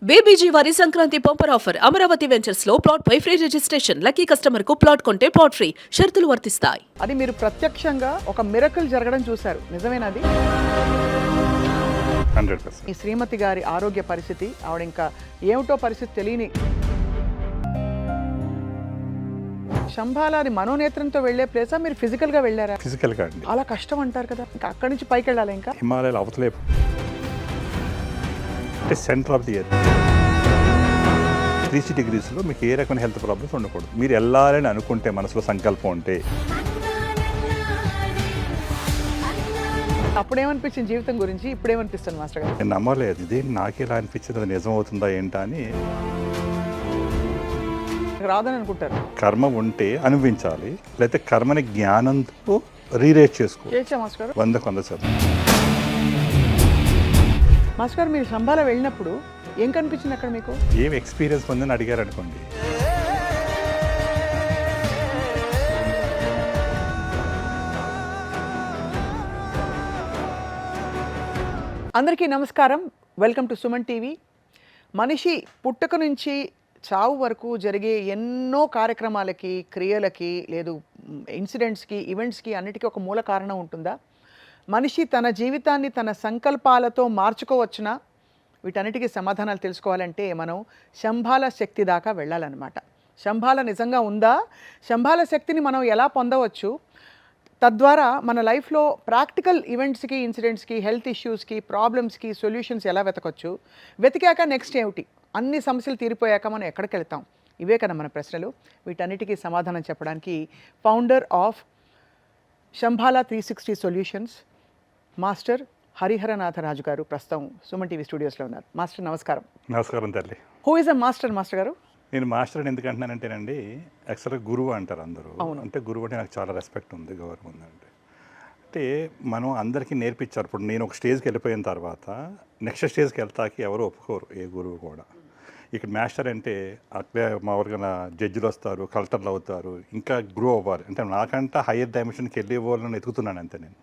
బేబీజీ వారి Sankranti bumper offer Amaravati ventures లో plot పై free registration. Lucky customer కు ప్లాట్ కొంటే ప్లాట్ ఫ్రీ. షరతులు వర్తిస్తాయి. అది మీరు ప్రత్యక్షంగా ఒక మిరకల్ జరగడం చూశారు, నిజమేనది? 100%. ఈ శ్రీమతి గారి ఆరోగ్య పరిస్థితి, ఆవిడ ఇంకా ఏమిటో పరిస్థితి తెలియని శంభాలాది మనోనేత్రంతో వెళ్లే ప్లేసా, మీరు ఫిజికల్ గా వెళ్ళారా? ఫిజికల్గా అండి. అలా కష్టం అంటారు కదా, ఇంకా అక్కడి నుంచి పైకి వెళ్ళాలి. ఇంకా హిమాలయాలు అవతలే అంటే సెంటర్ ఆఫ్ ది ఎర్త్ 360 degreesలో మీకు ఏ రకమైన హెల్త్ ప్రాబ్లమ్స్ ఉండకూడదు. మీరు వెళ్ళాలని అనుకుంటే, మనసులో సంకల్పం ఉంటే. అప్పుడేమనిపించింది జీవితం గురించి, ఇప్పుడేమనిపిస్తుంది మాస్టర్ గారు? నేను నమ్మలేదు, ఇదే నాకే ఇలా అనిపించింది, అది నిజం అవుతుందా ఏంటా అని. రాదని అనుకుంటారు. కర్మ ఉంటే అనుభవించాలి, లేకపోతే కర్మని జ్ఞానంతో రీరేట్ చేసుకో. చేసా మాస్టర్ గారు 100%. మాస్టర్ గారు, మీరు శంభాల వెళ్ళినప్పుడు ఏం కనిపించింది అక్కడ మీకు? ఏం ఎక్స్పీరియన్స్ పొందని అడిగారు అనుకోండి. అందరికీ నమస్కారం, వెల్కమ్ టు సుమన్ టీవీ. మనిషి పుట్టుక నుంచి చావు వరకు జరిగే ఎన్నో కార్యక్రమాలకి, క్రియలకి, లేదు ఇన్సిడెంట్స్కి, ఈవెంట్స్కి అన్నిటికీ ఒక మూల కారణం ఉంటుందా? మనిషి తన జీవితాన్ని తన సంకల్పాలతో మార్చుకోవచ్చునా? వీటన్నిటికీ సమాధానాలు తెలుసుకోవాలంటే మనం శంభాల శక్తి దాకా వెళ్ళాలన్నమాట. శంభాల నిజంగా ఉందా? శంభాల శక్తిని మనం ఎలా పొందవచ్చు? తద్వారా మన లైఫ్లో ప్రాక్టికల్ ఈవెంట్స్కి, ఇన్సిడెంట్స్కి, హెల్త్ ఇష్యూస్కి, ప్రాబ్లమ్స్కి సొల్యూషన్స్ ఎలా వెతకొచ్చు? వెతికాక నెక్స్ట్ ఏమిటి? అన్ని సమస్యలు తీరిపోయాక మనం ఎక్కడికి వెళ్తాం? ఇవే కదా మన ప్రశ్నలు. వీటన్నిటికీ సమాధానం చెప్పడానికి founder of Shambhala 360 solutions master Hariharanatharaju గారు ప్రస్తుతం సుమన్ టీవీ స్టూడియోస్లో ఉన్నారు. మాస్టర్ నమస్కారం. నమస్కారం తల్లి. Who is a master? Master గారు, నేను మాస్టర్ అని ఎందుకు అంటున్నానంటేనండి, యాక్చువల్గా గురువు అంటారు అందరూ. అవును. అంటే గురువు అంటే నాకు చాలా రెస్పెక్ట్ ఉంది, గౌరవం ఉందంటే. అంటే మనం అందరికీ నేర్పించారు. ఇప్పుడు నేను ఒక స్టేజ్కి వెళ్ళిపోయిన తర్వాత నెక్స్ట్ స్టేజ్కి వెళ్తాకి ఎవరు ఒప్పుకోరు, ఏ గురువు కూడా. ఇక్కడ మాస్టర్ అంటే అట్లే మామూలుగా జడ్జిలు వస్తారు, కలెక్టర్లు అవుతారు, ఇంకా గ్రో అవ్వాలి. అంటే నాకంటే హయ్యర్ డైమెన్షన్కి వెళ్ళే వాళ్ళని ఎదుగుతున్నాను అంతే నేను.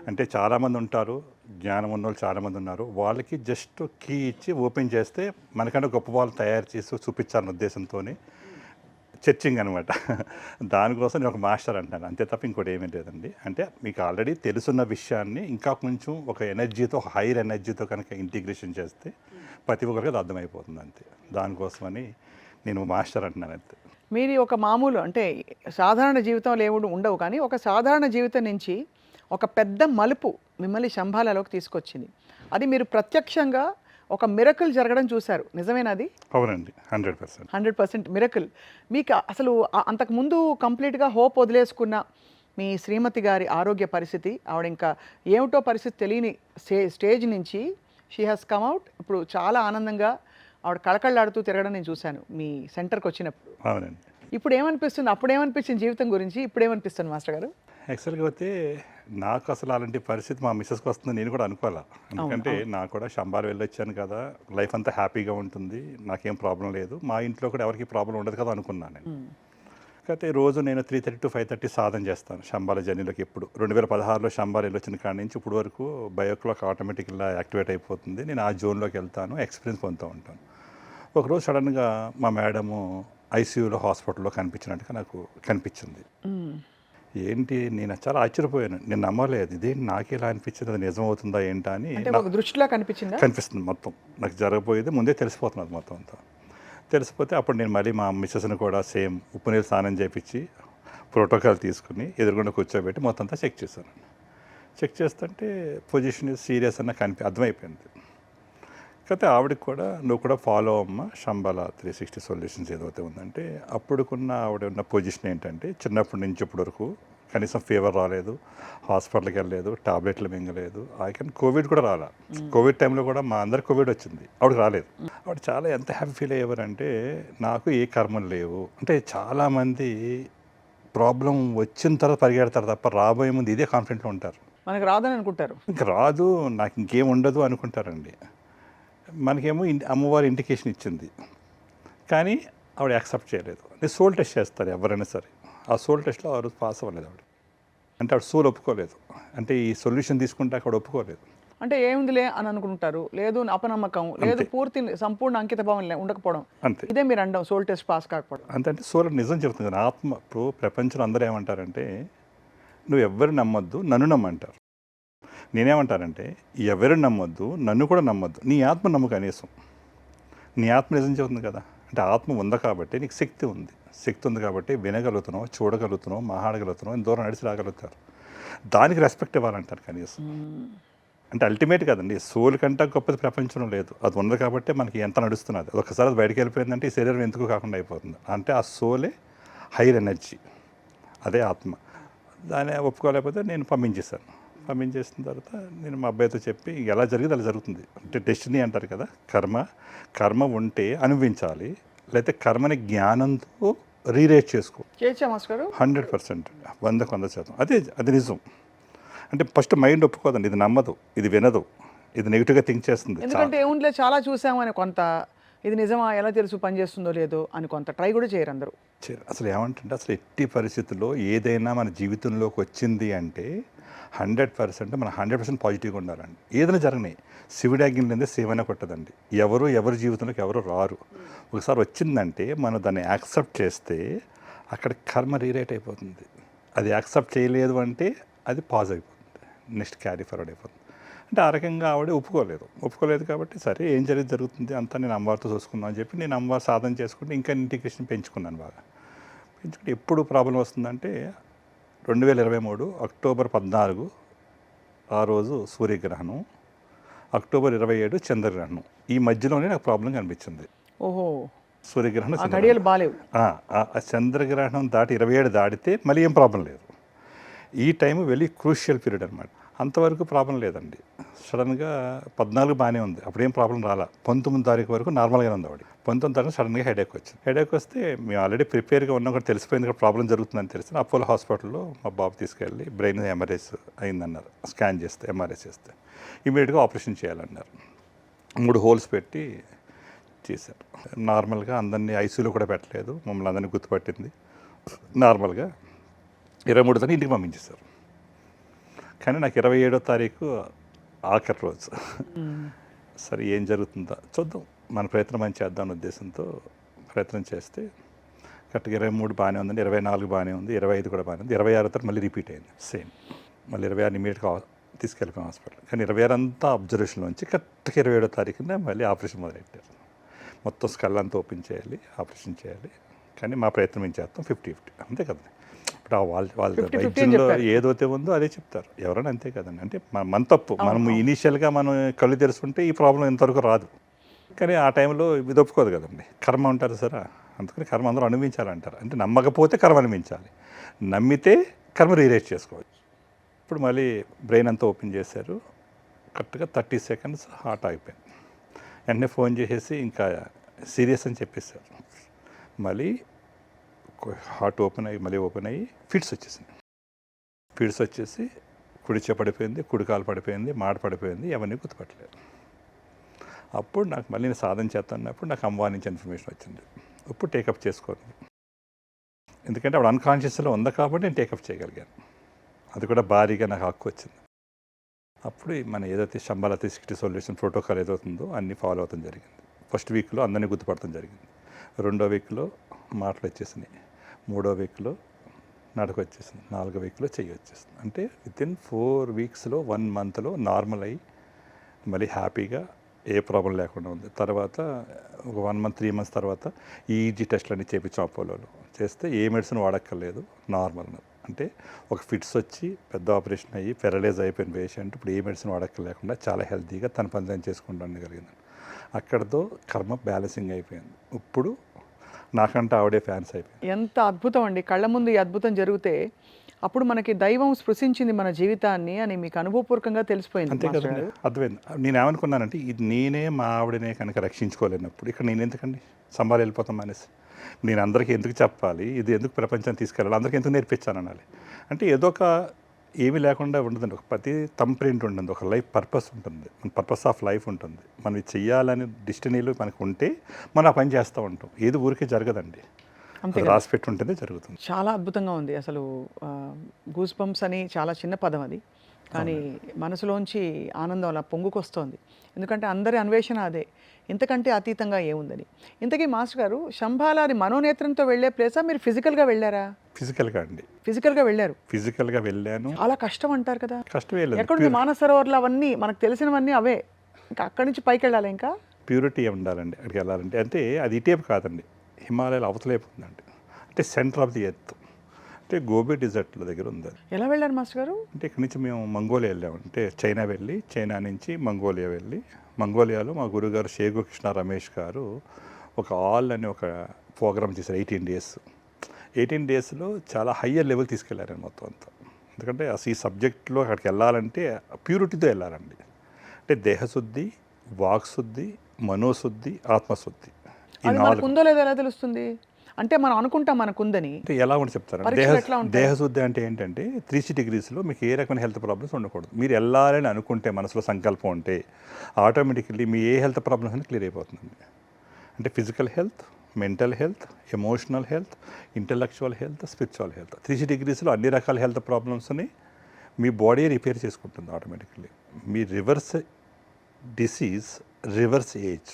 అంటే చాలామంది ఉంటారు, జ్ఞానం ఉన్న వాళ్ళు చాలామంది ఉన్నారు. వాళ్ళకి జస్ట్ కీ ఇచ్చి ఓపెన్ చేస్తే మనకంటే గొప్ప వాళ్ళు తయారు చేసి చూపించాలన్న ఉద్దేశంతోనే చర్చింగ్ అనమాట. దానికోసం నేను ఒక మాస్టర్ అంటాను, అంతే తప్ప ఇంకోటి ఏమీ లేదండి. అంటే మీకు ఆల్రెడీ తెలుసున్న విషయాన్ని ఇంకా కొంచెం ఒక ఎనర్జీతో, ఒక హైయర్ ఎనర్జీతో కనుక ఇంటిగ్రేషన్ చేస్తే ప్రతి ఒక్కరికి అది అర్థమైపోతుంది అంతే. దానికోసమని నేను మాస్టర్ అంటున్నాను అంతే. మీరు ఒక మామూలు అంటే సాధారణ జీవితంలో ఏమి ఉండవు, కానీ ఒక సాధారణ జీవితం నుంచి ఒక పెద్ద మలుపు మిమ్మల్ని శంభాలలోకి తీసుకొచ్చింది. అది మీరు ప్రత్యక్షంగా ఒక మిరకల్ జరగడం చూశారు, నిజమేనది? అవునండి, 100%. 100% మిరకల్. మీకు అసలు అంతకుముందు కంప్లీట్గా హోప్ వదిలేసుకున్న మీ శ్రీమతి గారి ఆరోగ్య పరిస్థితి, ఆవిడ ఇంకా ఏమిటో పరిస్థితి తెలియని స్టేజ్ నుంచి షీ హ్యాస్ కమ్ అవుట్. ఇప్పుడు చాలా ఆనందంగా ఆవిడ కళకళలాడుతూ తిరగడం నేను చూశాను మీ సెంటర్కి వచ్చినప్పుడు. అవునండి. ఇప్పుడు ఏమనిపిస్తుంది? అప్పుడేమనిపించింది జీవితం గురించి, ఇప్పుడు ఏమనిపిస్తుంది మాస్టర్ గారు? యాక్చువల్గా అయితే నాకు అసలు అలాంటి పరిస్థితి మా మిస్సెస్కి వస్తుంది నేను కూడా అనుకోవాలా. ఎందుకంటే నాకు కూడా శంభాలు వెళ్ళొచ్చాను కదా, లైఫ్ అంతా హ్యాపీగా ఉంటుంది, నాకేం ప్రాబ్లం లేదు, మా ఇంట్లో కూడా ఎవరికి ప్రాబ్లం ఉండదు కదా అనుకున్నాను నేను. కాకపోతే రోజు నేను 3:30 to 5:30 సాధన చేస్తాను శంభాల జర్నీలోకి. ఎప్పుడు 2016లో శంభాలు వెళ్ళొచ్చిన కాడి నుంచి ఇప్పుడు వరకు బయోక్లాక్ ఆటోమేటిక్గా యాక్టివేట్ అయిపోతుంది. నేను ఆ జోన్లోకి వెళ్తాను, ఎక్స్పీరియన్స్ పొందుతూ ఉంటాను. ఒకరోజు సడన్గా మా మేడము ఐసీయూలో, హాస్పిటల్లో కనిపించినట్టుగా నాకు కనిపించింది. ఏంటి, నేను చాలా ఆశ్చర్యపోయాను, నేను నమ్మలేదు, ఇదే నాకే ఇలా అనిపించింది, అది నిజం అవుతుందా ఏంటా అని. దృష్టిలో కనిపించింది, కనిపిస్తుంది మొత్తం. నాకు జరగబోయేది ముందే తెలిసిపోతున్నది మొత్తం అంతా. తెలిసిపోతే అప్పుడు నేను మళ్ళీ మా మిస్సెస్ని కూడా సేమ్ ఉప్పు నీళ్ళు స్నానం చేయించి ప్రోటోకాల్ తీసుకుని ఎదురుగుండా కూర్చోబెట్టి మొత్తం అంతా చెక్ చేశాను. చెక్ చేస్తుంటే పొజిషన్ సీరియస్ అన్న అర్థమైపోయింది. కాకపోతే ఆవిడకి కూడా నువ్వు కూడా ఫాలో అమ్మ శంభాల 360 సొల్యూషన్స్ ఏదైతే ఉందంటే, అప్పుడుకున్న ఆవిడ ఉన్న పొజిషన్ ఏంటంటే, చిన్నప్పటి నుంచి ఇప్పటి వరకు కనీసం ఫీవర్ రాలేదు, హాస్పిటల్కి వెళ్ళలేదు, టాబ్లెట్లు మింగలేదు. కోవిడ్ కూడా రాలా. కోవిడ్ టైంలో కూడా మా అందరికి కోవిడ్ వచ్చింది, ఆవిడకి రాలేదు. ఆవిడ చాలా ఎంత హ్యాపీ ఫీల్ అయ్యేవారంటే, నాకు ఏ కర్మలు లేవు అంటే. చాలామంది ప్రాబ్లం వచ్చిన తర్వాత పరిగెడతారు తప్ప రాబోయే ముందు ఇదే కాన్ఫిడెంట్లో ఉంటారు. మనకు రాదని అనుకుంటారు, ఇంక రాదు, నాకు ఇంకేం ఉండదు అనుకుంటారండి. మనకేమో అమ్మవారి ఇండికేషన్ ఇచ్చింది, కానీ ఆవిడ యాక్సెప్ట్ చేయలేదు. నేను సోల్ టెస్ట్ చేస్తారు ఎవరైనా సరే, ఆ సోల్ టెస్ట్లో ఆ రోజు పాస్ అవ్వలేదు ఆవిడ. అంటే ఆవిడ సోల్ ఒప్పుకోలేదు, అంటే ఈ సొల్యూషన్ తీసుకుంటే అక్కడ ఒప్పుకోలేదు. అంటే ఏముందిలే అని అనుకుంటారు, లేదు అపనమ్మకం, లేదు అంతే. పూర్తి సంపూర్ణ అంకిత భావం ఉండకపోవడం. అంతే ఇదే మీరు అండం సోల్ టెస్ట్ పాస్ కాకపోవడం. అంతే. అంటే సూర్యుడు నిజం చెబుతుంది కదా, ఆత్మ. ఇప్పుడు ప్రపంచంలో అందరూ ఏమంటారంటే నువ్వు ఎవ్వరు నమ్మొద్దు, నన్ను నమ్మంటారు. నేనేమంటానంటే ఎవరు నమ్మొద్దు, నన్ను కూడా నమ్మొద్దు, నీ ఆత్మ నమ్ము కనీసం. నీ ఆత్మ నిజం చెబుతుంది కదా. అంటే ఆత్మ ఉంది కాబట్టి నీకు శక్తి ఉంది. శక్తి ఉంది కాబట్టి వినగలుగుతున్నావు, చూడగలుగుతున్నావు, మాట్లాడగలుగుతున్నావు, ఇంత దూరం నడిచి రాగలుగుతారు. దానికి రెస్పెక్ట్ ఇవ్వాలంటారు కనీసం. అంటే అల్టిమేట్ కదండి, సోల్ కంటే గొప్పది ప్రపంచంలో లేదు. అది ఉంది కాబట్టి మనకి ఎంత నడుస్తున్నది. ఒకసారి అది బయటకు వెళ్ళిపోయిందంటే ఈ శరీరం ఎందుకు కాకుండా అయిపోతుంది. అంటే ఆ సోలే హైర్ ఎనర్జీ, అదే ఆత్మ. దాన్ని ఒప్పుకోలేకపోతే నేను పంపించేశాను. పంపించేసిన తర్వాత నేను మా అబ్బాయితో చెప్పి ఎలా జరిగింది అలా జరుగుతుంది. అంటే డెస్టినీ అంటారు కదా, కర్మ ఉంటే అనుభవించాలి, లేకపోతే కర్మని జ్ఞానంతో రీరేట్ చేసుకో. చేయొచ్చా మాస్టర్ గారు? 100%, 100%. అది నిజం. అంటే ఫస్ట్ మైండ్ ఒప్పుకోదండి, ఇది నమ్మదు, ఇది వినదు, ఇది నెగిటివ్గా థింక్ చేస్తుంది. ఎందుకంటే ఏముందిలే చాలా చూసామని కొంత, ఇది నిజమా ఎలా తెలుసు పని చేస్తుందో లేదో అని కొంత ట్రై కూడా చేయరు అందరూ. అసలు ఏమంటుంటే అసలు ఎట్టి పరిస్థితుల్లో ఏదైనా మన జీవితంలోకి వచ్చింది అంటే 100% మనం 100% పాజిటివ్గా ఉండాలండి. ఏదైనా జరగని శివుడాజ్ఞ లేదే సేవైనా కొట్టదండి. ఎవరి జీవితంలోకి ఎవరు రారు. ఒకసారి వచ్చిందంటే మనం దాన్ని యాక్సెప్ట్ చేస్తే అక్కడ కర్మ రీరేట్ అయిపోతుంది. అది యాక్సెప్ట్ చేయలేదు అంటే అది పాజ్ అయిపోతుంది, నెక్స్ట్ క్యారీ ఫార్వర్డ్ అయిపోతుంది. అంటే ఆ రకంగా ఆవిడ ఒప్పుకోలేదు కాబట్టి సరే ఏం జరుగుతుంది అంతా నేను అమ్మవారితో చూసుకున్నాను అని చెప్పి నేను అమ్మవారి సాధన చేసుకుంటే ఇంకా ఇంటిగ్రేషన్ పెంచుకున్నాను. పెంచుకుంటే ఎప్పుడు ప్రాబ్లం వస్తుందంటే 2023 అక్టోబర్ 14 ఆ రోజు సూర్యగ్రహణం, అక్టోబర్ 27 చంద్రగ్రహణం. ఈ మధ్యలోనే నాకు ప్రాబ్లం కనిపించింది. ఓహో, సూర్యగ్రహణం, గడియలు బాలేవు. ఆ చంద్రగ్రహణం దాటి 27 దాటితే మళ్ళీ ఏం ప్రాబ్లం లేదు. ఈ టైం వెరీ క్రూషియల్ పీరియడ్ అనమాట. అంతవరకు ప్రాబ్లం లేదండి. సడన్గా 14 బాగానే ఉంది, అప్పుడేం ప్రాబ్లం రాలా. 19 తారీఖు వరకు నార్మల్గానే ఉంది ఆవిడ. 19 తారీఖు సడన్గా హెడేక్ వచ్చింది. హెడేక్ వస్తే మేము ఆల్రెడీ ప్రిపేర్గా ఉన్నాం కూడా, తెలిసిపోయింది కూడా ప్రాబ్లం జరుగుతుందని తెలిసి అపోలో హాస్పిటల్లో మా బాబు తీసుకెళ్ళి బ్రెయిన్ ఎంఆర్ఐస్ అయిందన్నారు. స్కాన్ చేస్తే ఎంఆర్ఐ చేస్తే ఇమీడియట్గా ఆపరేషన్ చేయాలన్నారు. 3 హోల్స్ పెట్టి చేశారు. నార్మల్గా అందరినీ ఐసీయూలో కూడా పెట్టలేదు, మమ్మల్ని అందరినీ గుర్తుపట్టింది. నార్మల్గా 23 తారీఖు ఇంటికి పంపించేశారు. కానీ నాకు 27వ తారీఖు ఆఖరి రోజు. సరే ఏం జరుగుతుందో చూద్దాం, మన ప్రయత్నం మంచి చేద్దాం అనే ఉద్దేశంతో ప్రయత్నం చేస్తే కరెక్ట్గా 23 బాగానే ఉందండి, 24 బాగానే ఉంది, 25 కూడా బాగానే ఉంది. 26 తర్వాత మళ్ళీ రిపీట్ అయింది సేమ్. మళ్ళీ 26 ఇమీడియట్గా తీసుకెళ్ళిపోయాం హాస్పిటల్. కానీ 26 అంతా అబ్జర్వేషన్లో ఉంచి కరెక్ట్గా 27వ తారీఖున మళ్ళీ ఆపరేషన్ మొదలెట్టారు. మొత్తం స్కల్ అంతా ఓపెన్ చేయాలి, ఆపరేషన్ చేయాలి. కానీ మా ప్రయత్నం ఏం చేస్తాం 50-50 అంతే కదండి. ఇప్పుడు వాళ్ళ వైద్యంలో ఏదైతే ఉందో అదే చెప్తారు, ఎవరైనా అంతే కదండి. అంటే మన తప్పు, మనం ఇనీషియల్గా మనం కళ్ళు తెరుచుకుంటే ఈ ప్రాబ్లం ఇంతవరకు రాదు. కానీ ఆ టైంలో ఇది ఒప్పుకోదు కదండి, కర్మ ఉంటారు సరే. అందుకని కర్మ అందరూ అనుభవించాలంటారు. అంటే నమ్మకపోతే కర్మ అనుభవించాలి, నమ్మితే కర్మ రీరేట్ చేసుకోవచ్చు. ఇప్పుడు మళ్ళీ బ్రెయిన్ అంతా ఓపెన్ చేశారు. కరెక్ట్గా 30 సెకండ్స్ హార్ట్ ఆగిపోయింది. వెంటనే ఫోన్ చేసేసి ఇంకా సీరియస్ అని చెప్పేశారు. మళ్ళీ హార్ట్ ఓపెన్ అయ్యి ఫిట్స్ వచ్చేసి కుడి చెయ్యి పడిపోయింది, కుడి కాలు పడిపోయింది, మాట పడిపోయింది, ఎవరిని గుర్తుపట్టలేదు. అప్పుడు నాకు మళ్ళీ నేను సాధన చేస్తున్నప్పుడు నాకు అమ్మవారి నుంచి ఇన్ఫర్మేషన్ వచ్చింది. ఇప్పుడు టేకప్ చేసుకోను, ఎందుకంటే ఆవిడ అన్కాన్షియస్లో ఉంది కాబట్టి నేను టేకప్ చేయగలిగాను. అది కూడా భారీగా నాకు హక్కు వచ్చింది. అప్పుడు మన ఏదైతే శంబాల 360 సొల్యూషన్ ప్రోటోకాల్ ఏదవుతుందో అన్నీ ఫాలో అవడం జరిగింది. ఫస్ట్ వీక్లో అందరినీ గుర్తుపడటం జరిగింది. 2వ వీక్లో మాటలు వచ్చేసినాయి. 3వ వీక్లో నడక వచ్చేసింది. 4వ వీక్లో చెయ్యి వచ్చేసింది. అంటే వితిన్ 4 వీక్స్లో 1 మంత్లో నార్మల్ అయ్యి మళ్ళీ హ్యాపీగా ఏ ప్రాబ్లం లేకుండా ఉంది. తర్వాత ఒక 1 మంత్ 3 మంత్స్ తర్వాత ఈజీ టెస్ట్లు అన్నీ చేయించాం అపోలోలో. చేస్తే ఏ మెడిసిన్ వాడక్కర్లేదు, నార్మల్. అంటే ఒక ఫిట్స్ వచ్చి పెద్ద ఆపరేషన్ అయ్యి పెరలైజ్ అయిపోయిన పేషెంట్ ఇప్పుడు ఏ మెడిసిన్ వాడక్కర్లేకుండా చాలా హెల్తీగా తన పని తను చేసుకుంటాను కలిగింది. అక్కడితో కర్మ బ్యాలెన్సింగ్ అయిపోయింది. ఇప్పుడు నాకంటే ఆవిడే ఫ్యాన్స్ అయిపోయింది. ఎంత అద్భుతం అండి, కళ్ళ ముందు ఈ అద్భుతం జరిగితే అప్పుడు మనకి దైవం స్పృశించింది మన జీవితాన్ని అని మీకు అనుభవపూర్వకంగా తెలిసిపోయింది. అంతే కదండి, అర్థమైంది. నేను ఏమనుకున్నానంటే ఇది నేనే మా ఆవిడనే కనుక రక్షించుకోలేనప్పుడు ఇక్కడ నేను ఎందుకండి సంబాలు వెళ్ళిపోతాం అనేసి. నేను అందరికీ ఎందుకు చెప్పాలి, ఇది ఎందుకు ప్రపంచాన్ని తీసుకెళ్ళాలి, అందరికీ ఎందుకు నేర్పించాను అనాలి. అంటే ఏదో ఒక ఏమీ లేకుండా ఉండదండి, ఒక ప్రతి థంబ్ ప్రింట్ ఉంటుంది, ఒక లైఫ్ పర్పస్ ఉంటుంది, మన పర్పస్ ఆఫ్ లైఫ్ ఉంటుంది. మనం ఇది చెయ్యాలని డెస్టినీలు మనకు ఉంటే మనం ఆ పని చేస్తూ ఉంటాం. ఏది ఊరికే జరగదండి, రాసి పెట్టి ఉంటేనే జరుగుతుంది. చాలా అద్భుతంగా ఉంది. అసలు గూస్ బంప్స్ అని చాలా చిన్న పదం అది, కానీ మనసులోంచి ఆనందం అలా పొంగుకొస్తోంది. ఎందుకంటే అందరి అన్వేషణ అదే, ఇంతకంటే అతీతంగా ఏముందని. ఇంతకీ మాస్టర్ గారు, శంబాల అది మనోనేత్రంతో వెళ్ళే ప్లేసా, మీరు ఫిజికల్గా వెళ్ళారా? ఫిజికల్గా అండి, ఫిజికల్గా వెళ్ళారు. ఫిజికల్గా వెళ్ళాను. చాలా కష్టం అంటారు కదా. కష్టమే లేదు, ఎక్కడుంది మానస సరోవర్లు అవన్నీ మనకు తెలిసినవన్నీ అవే, ఇంకా అక్కడి నుంచి పైకి వెళ్ళాలి. ఇంకా ప్యూరిటీ ఉండాలండి అక్కడికి వెళ్ళాలంటే. అంటే అది ఇటేపు కాదండి, హిమాలయాలు అవతలేపు ఉందండి. అంటే సెంటర్ ఆఫ్ ది ఎర్త్, అంటే గోబీ డిజర్ట్ల దగ్గర ఉంది అది. ఎలా వెళ్ళారు మాస్టర్ గారు? అంటే ఇక్కడి నుంచి మేము మంగోలియా వెళ్ళాము. అంటే చైనా వెళ్ళి, చైనా నుంచి మంగోలియా వెళ్ళి, మంగోలియాలో మా గురుగారు షేగు కృష్ణ రమేష్ గారు ఒక ఆల్ అని ఒక ప్రోగ్రామ్ చేశారు. 18 days. 18 daysలో చాలా హయ్యర్ లెవెల్ తీసుకెళ్లారండి మొత్తం అంతా. ఎందుకంటే అసలు ఈ సబ్జెక్ట్లో అక్కడికి వెళ్ళాలంటే ప్యూరిటీతో వెళ్ళాలండి. అంటే దేహశుద్ధి, వాక్శుద్ధి, మనోశుద్ధి, ఆత్మశుద్ధి, ఈ అది మనకు ఉందో లేదో ఎలా తెలుస్తుంది? అంటే మనం అనుకుంటాం మనకుందని. అంటే ఎలా ఉండి చెప్తారు, దేహశుద్ధి అంటే ఏంటంటే 360 degreesలో మీకు ఏ రకమైన హెల్త్ ప్రాబ్లమ్స్ ఉండకూడదు. మీరు వెళ్ళాలని అనుకుంటే, మనసులో సంకల్పం ఉంటే ఆటోమేటిక్లీ మీ ఏ హెల్త్ ప్రాబ్లమ్స్ అని క్లియర్ అయిపోతుందండి. అంటే physical health, mental health, emotional health, intellectual health, spiritual health, 360 degreesలో అన్ని రకాల హెల్త్ ప్రాబ్లమ్స్ని మీ బాడీ రిపేర్ చేసుకుంటుంది ఆటోమేటిక్లీ. మీ రివర్స్ డిసీజ్, రివర్స్ ఏజ్,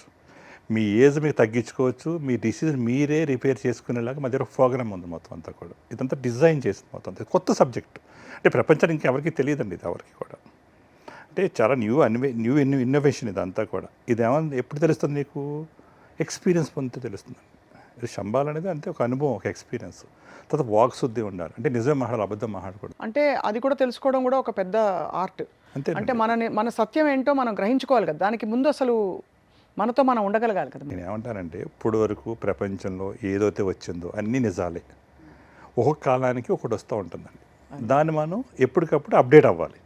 మీ ఏజ్ మీకు తగ్గించుకోవచ్చు, మీ డిసీజ్ మీరే రిపేర్ చేసుకునేలాగా మా దగ్గర ఒక ప్రోగ్రామ్ ఉంది మొత్తం అంతా కూడా. ఇదంతా డిజైన్ చేసింది మొత్తం అంతా, కొత్త సబ్జెక్ట్. అంటే ప్రపంచానికి ఇంకెవరికి తెలియదండి ఇది, ఎవరికి కూడా. అంటే చాలా న్యూ ఇన్నోవేషన్ ఇదంతా కూడా. ఇదేమన్నా ఎప్పుడు తెలుస్తుంది నీకు? ఎక్స్పీరియన్స్ పొందితే తెలుస్తుంది. ఇది శంబాల్ అనేది అంటే ఒక అనుభవం, ఒక ఎక్స్పీరియన్స్. తర్వాత వాక్ శుద్ధి ఉండాలి, అంటే నిజం మాట్లాడాలి, అబద్ధం మాట్లాడకూడదు. అంటే అది కూడా తెలుసుకోవడం కూడా ఒక పెద్ద ఆర్ట్. అంతే. అంటే మన సత్యం ఏంటో మనం గ్రహించుకోవాలి కదా, దానికి ముందు అసలు మనతో మనం ఉండగలగాలి కదా. నేను ఏమంటానంటే, ఇప్పుడు వరకు ప్రపంచంలో ఏదైతే వచ్చిందో అన్నీ నిజాలే. ఒక్కొక్క కాలానికి ఒకటి వస్తూ ఉంటుందండి. దాన్ని మనం ఎప్పటికప్పుడు అప్డేట్ అవ్వాలి.